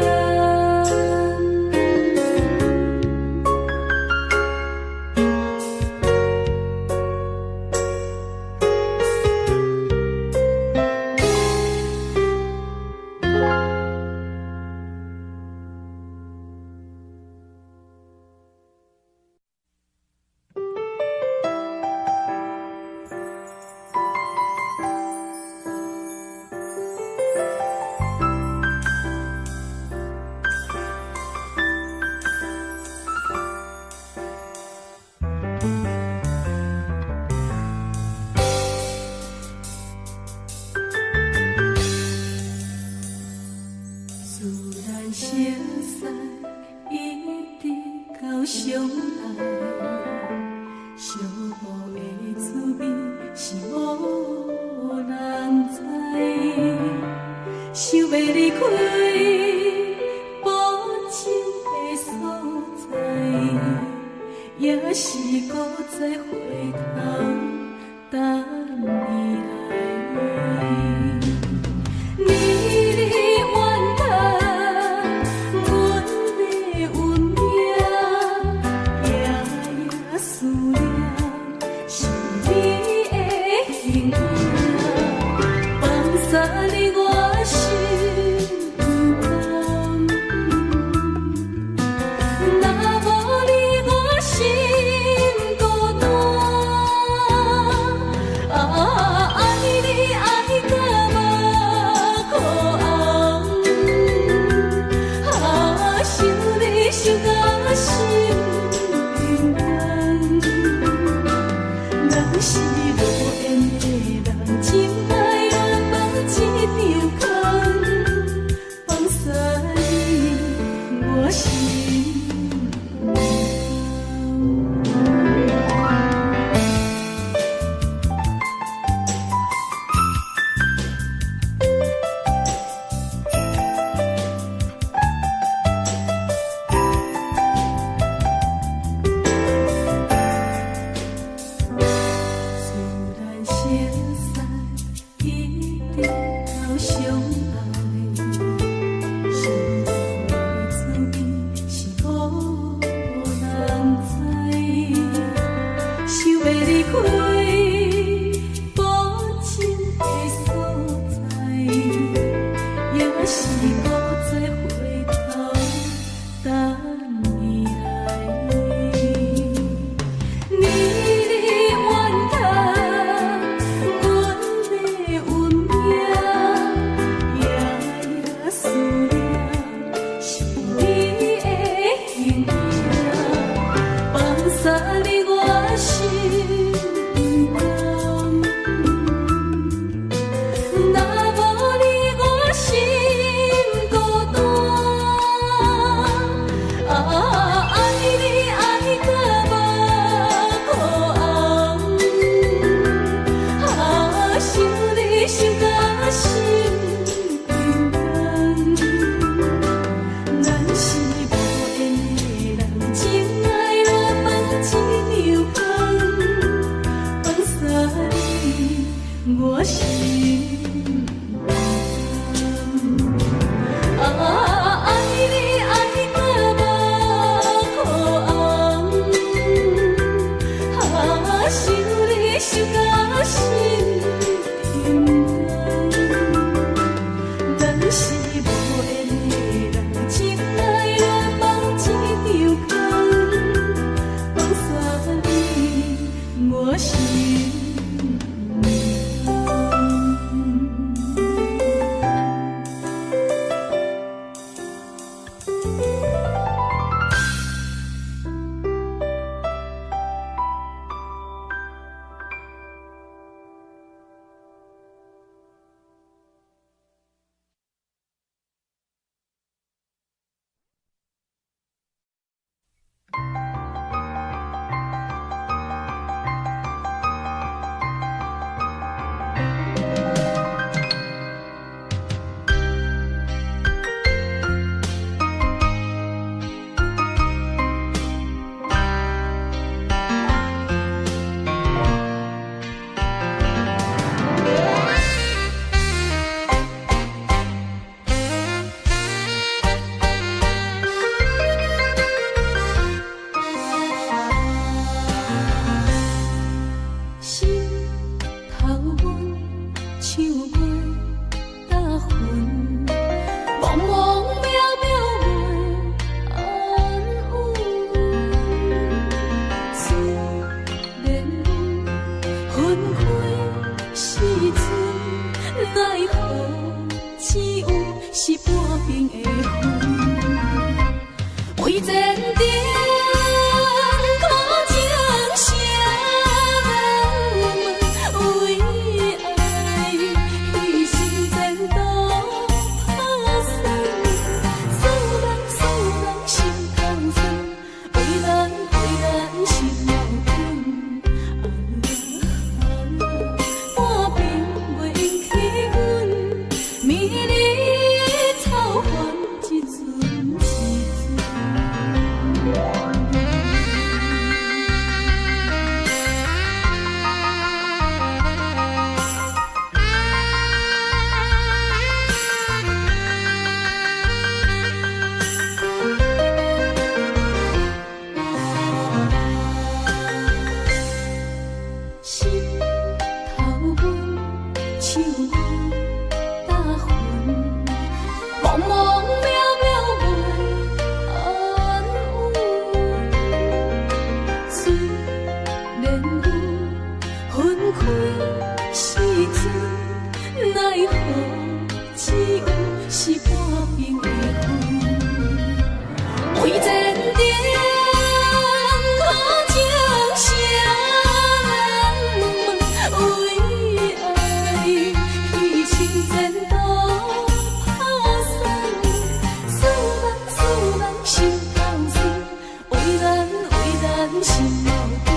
为前程苦情谁人问？为爱牺牲前途打算，使人心头酸，为咱心矛盾。半边袂用起阮，迷离草原一阵一阵。心头阮，手阮打魂，茫茫渺渺袂安稳。虽然有分开时阵，奈何只有是半边的魂。为前程苦情谁人问？为爱牺牲前途打算，使人心头酸，为咱心矛盾。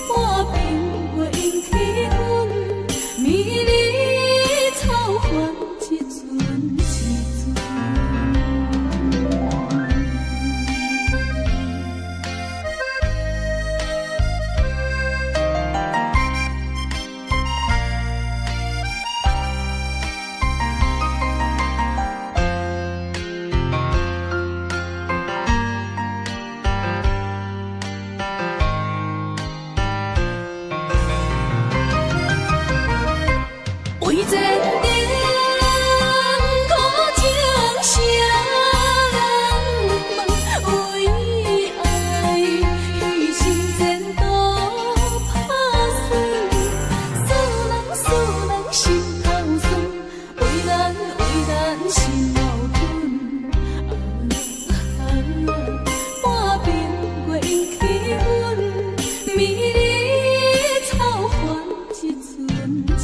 半边袂用起阮，迷离草原一阵一阵。为前程苦情谁人问？为爱牺牲前途打算，使人心头酸，为咱心矛盾。半边袂用起阮，迷离草原一阵一阵。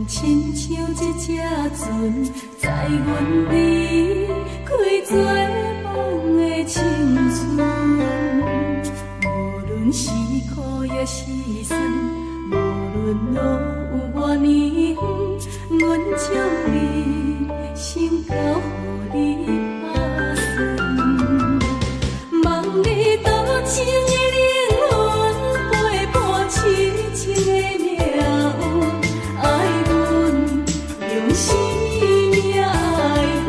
亲像一只船，载阮离开做梦的青春。无论是苦也是酸，无论路有偌呢远，阮将你心交予你打算。望你多情的灵魂，陪伴痴情的命运。爱阮，用生命爱阮，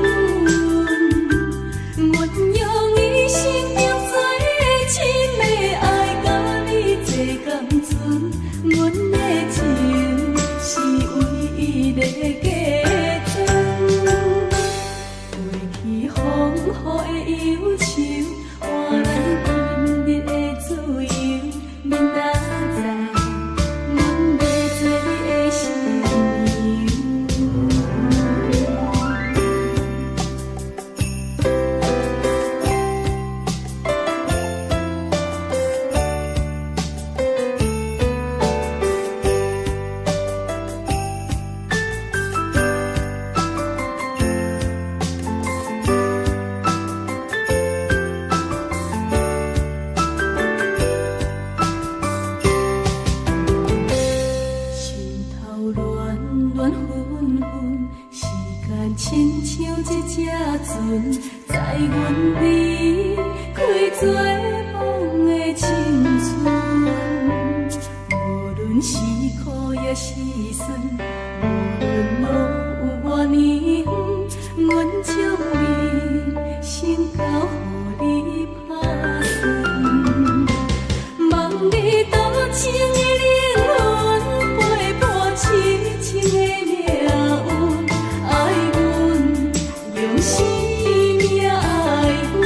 阮用一生中最深的爱甲你做甘醇，阮的情是唯一的价值。过去风雨的忧愁，换咱今日的像一只船，载阮离开做梦的青春。无论是苦也是酸，无论路有偌呢远，阮将为成交予你打算。望你多情的灵魂，陪伴痴情的命运，爱阮用生命爱阮，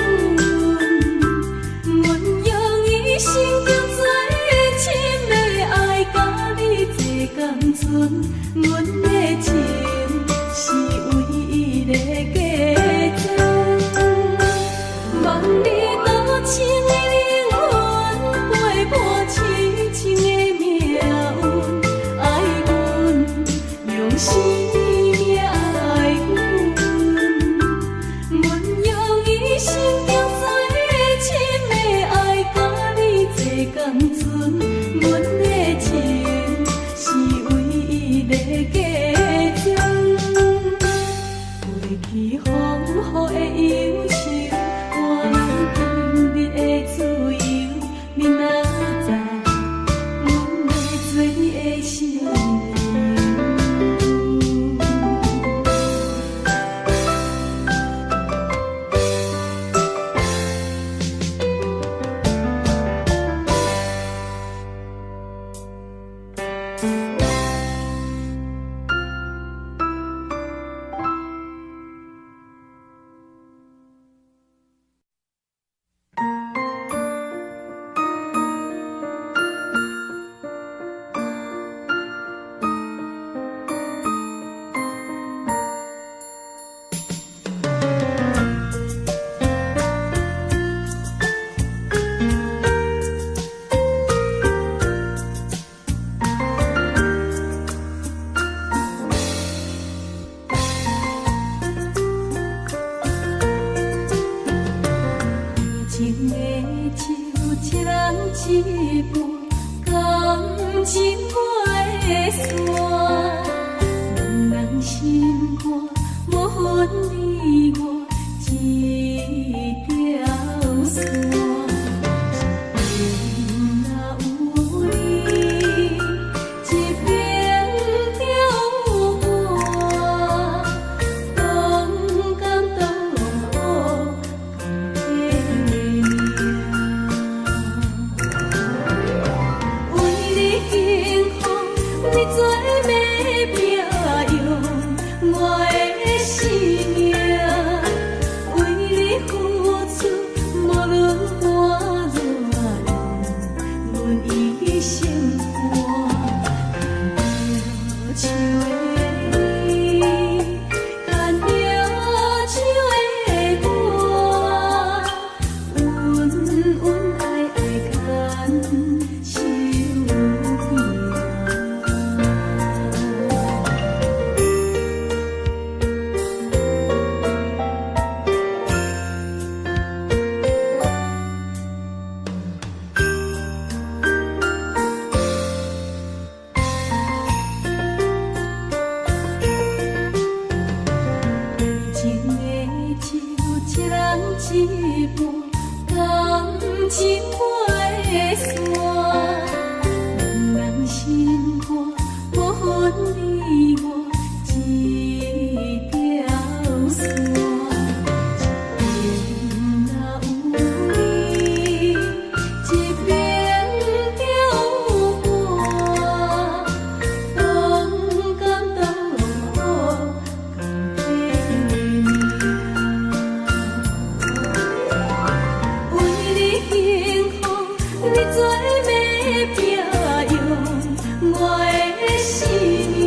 阮用一生叫做深的爱，甲你做同存，阮的情是唯一的价值。望你多情的灵魂，陪伴痴情的命运，爱阮用生命爱阮，阮用一生叫做深的爱，甲你做同存，阮的情是唯一的价值。过去风雨的忧愁，换来今日的自由。明仔载，阮要做你的新娘。情的酒，一人一半，感情袂散。两人心肝，无分你我一条线。一边若有你，一边就有我，同甘同苦。为你幸福，你做要拼用我的生命，为你付出，无论我偌累，阮一生看。牵着你，牵着手的我，恩恩爱爱牵手边。情的酒，一人一半，感情袂散。两人心肝，无分你我一条线。一边若有你，一边就有我，同甘同苦。为你幸福，你做要拼用我的生命，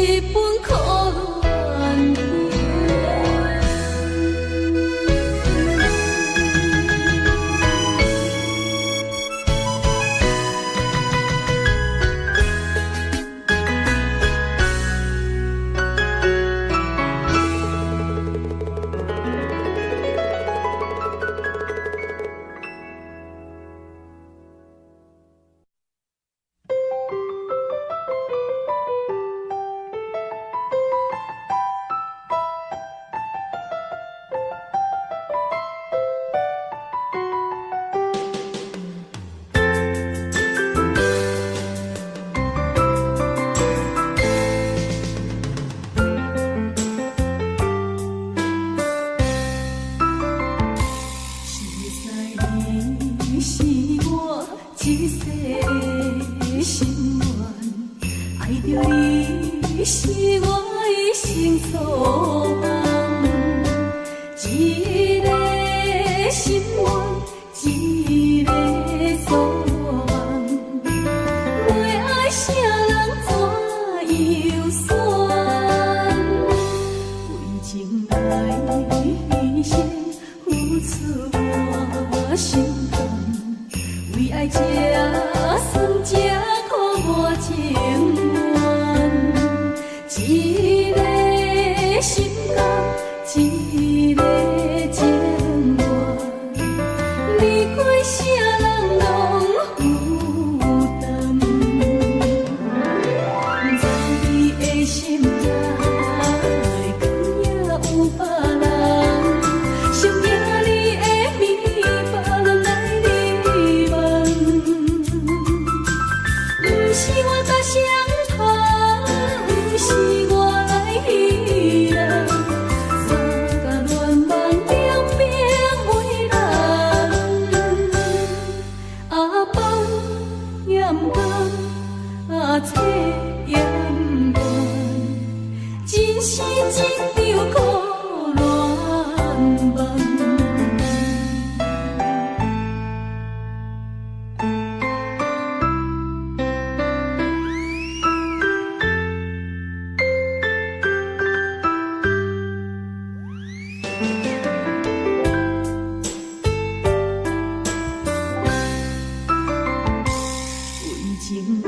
一本可是我一生所望，一个心愿，一个所望，袂爱啥人怎样选？为情来牺牲，付出我心肝，为爱这算这苦我情愿，一个心肝，一个情愿，离开啥人拢负担，在你的心内，敢也有别人，想听你的名，别人来你问。不是我搭上他，不是我来戏人，三甲乱梦两边为人，放也不甘，切也不愿，真是一场苦恋梦。为情来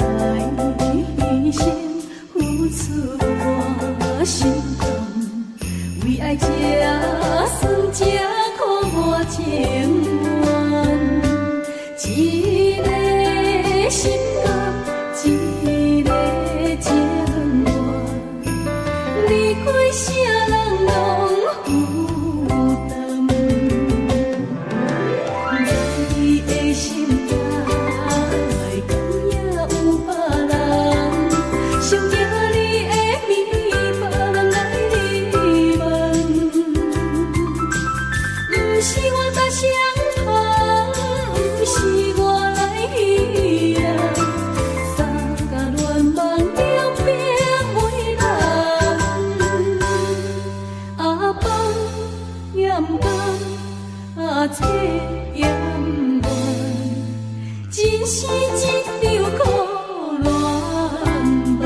牺牲，付出我心肝，为爱这算这苦我情愿，一个心肝，一个情愿，离开啥人拢负担，在你的心内，敢也有别人，想听你的名，别人来你问。不是我搭上他，不是我来戏人，三甲乱梦两边为人，放也不甘，切也不愿，真是一场苦恋梦。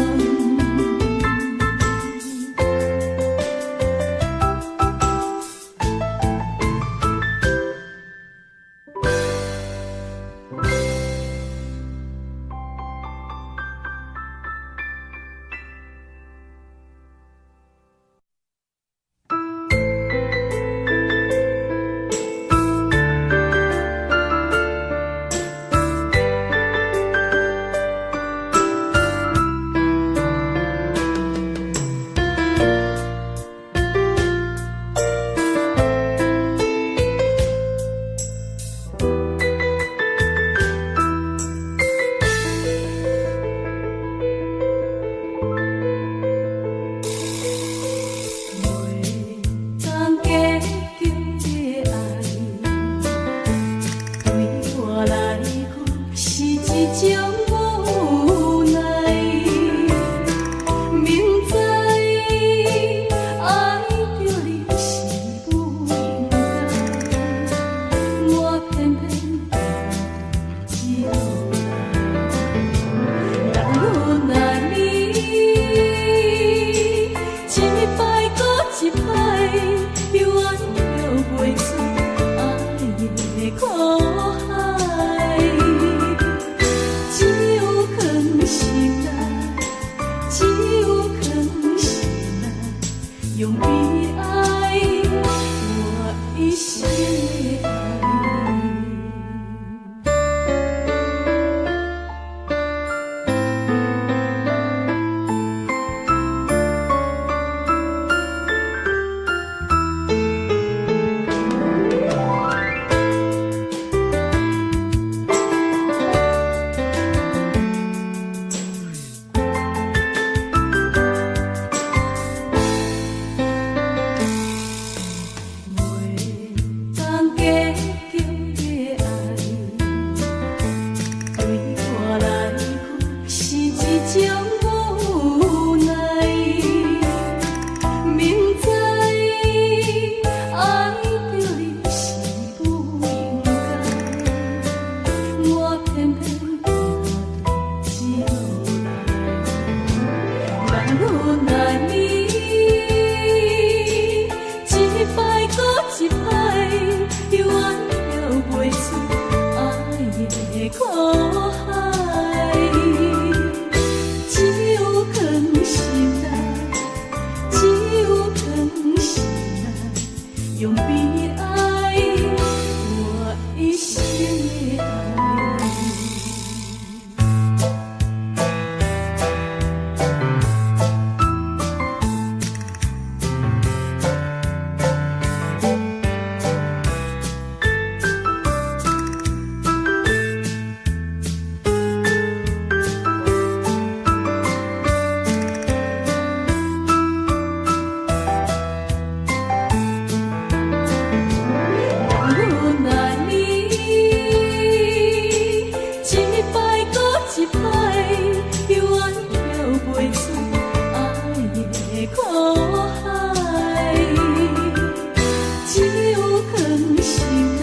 藏心内，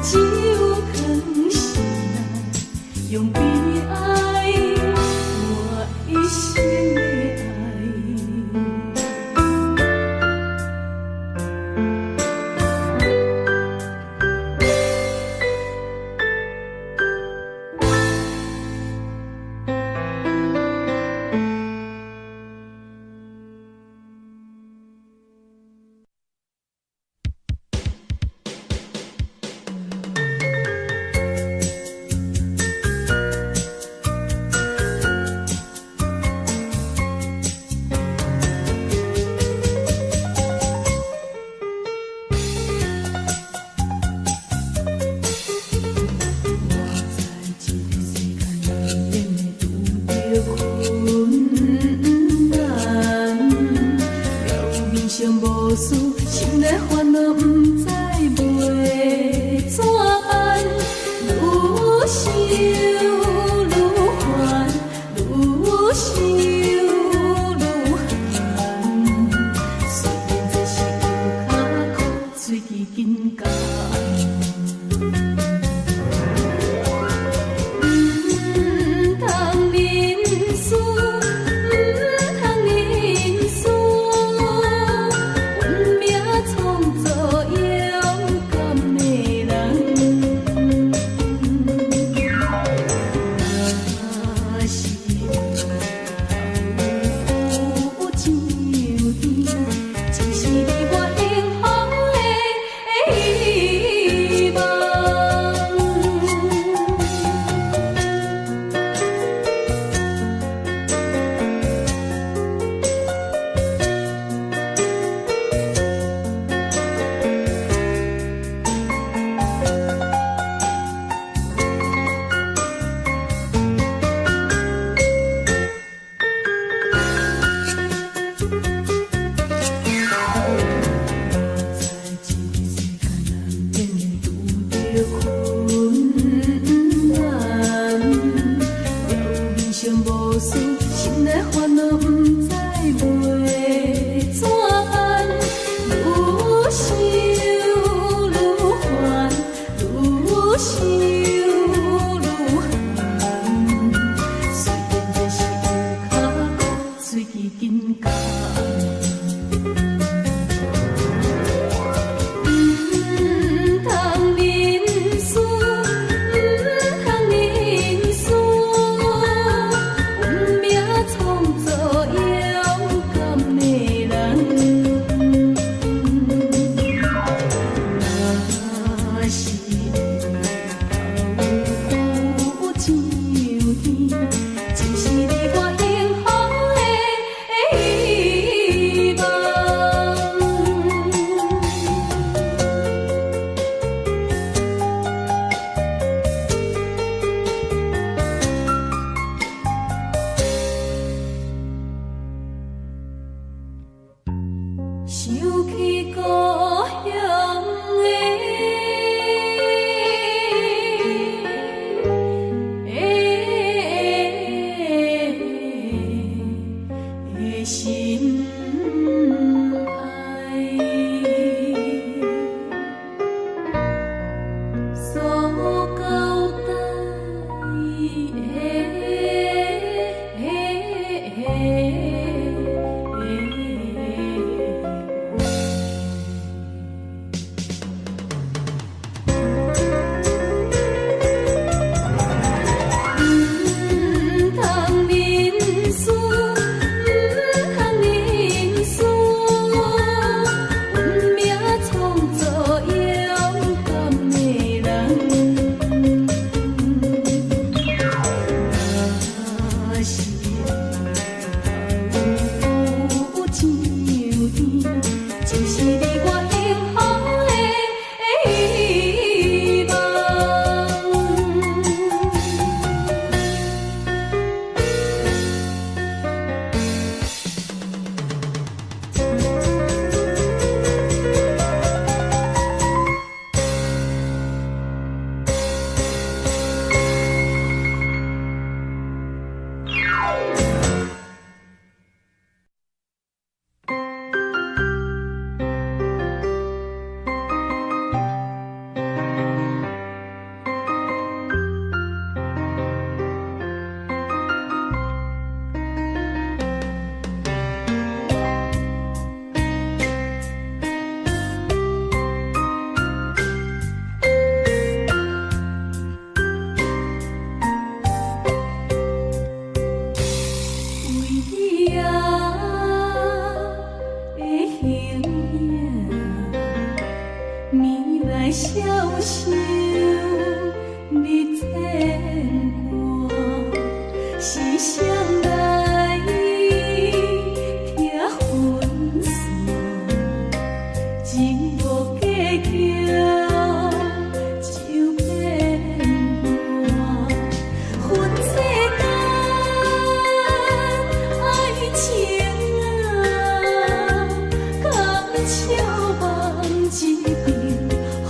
只有藏心内，用悲哀换一生的无事，心内烦恼不知袂怎办，愈想愈烦，愈想愈寒。虽然这是有脚苦，嘴齿紧干。暝来消瘦日牵挂，是谁来听分散？情无计较就变卦，分世间爱情啊，敢笑望一边风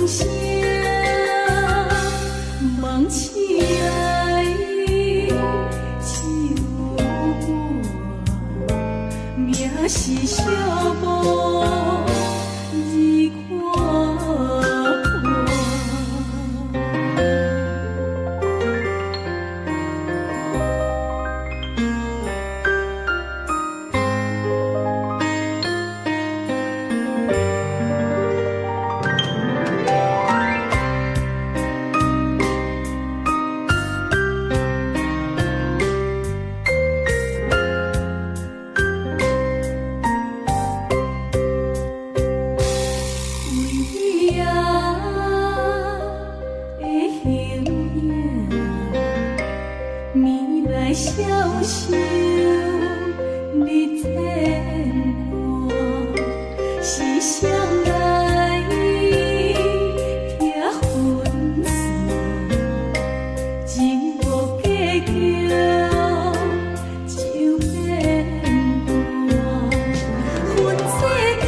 声，望起来只有我，命是寂寞已看破。为啊的形影，暝来消瘦日牵挂，是谁来听分散？情无计较就变卦，分世间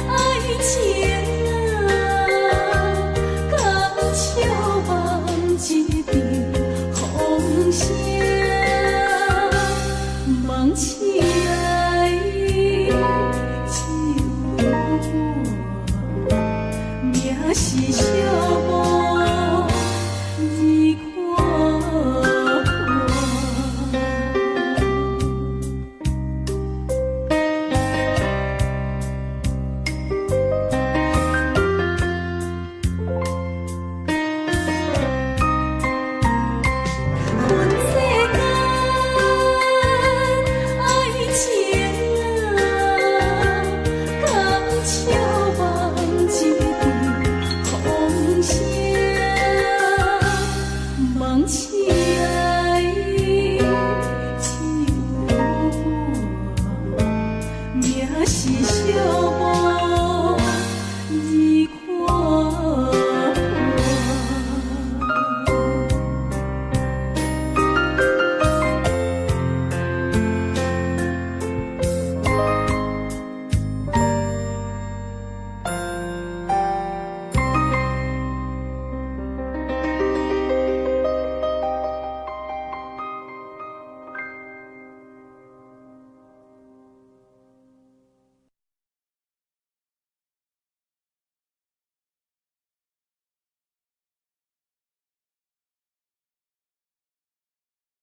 爱情啊，敢笑望一边风声，望起来只有我，命是。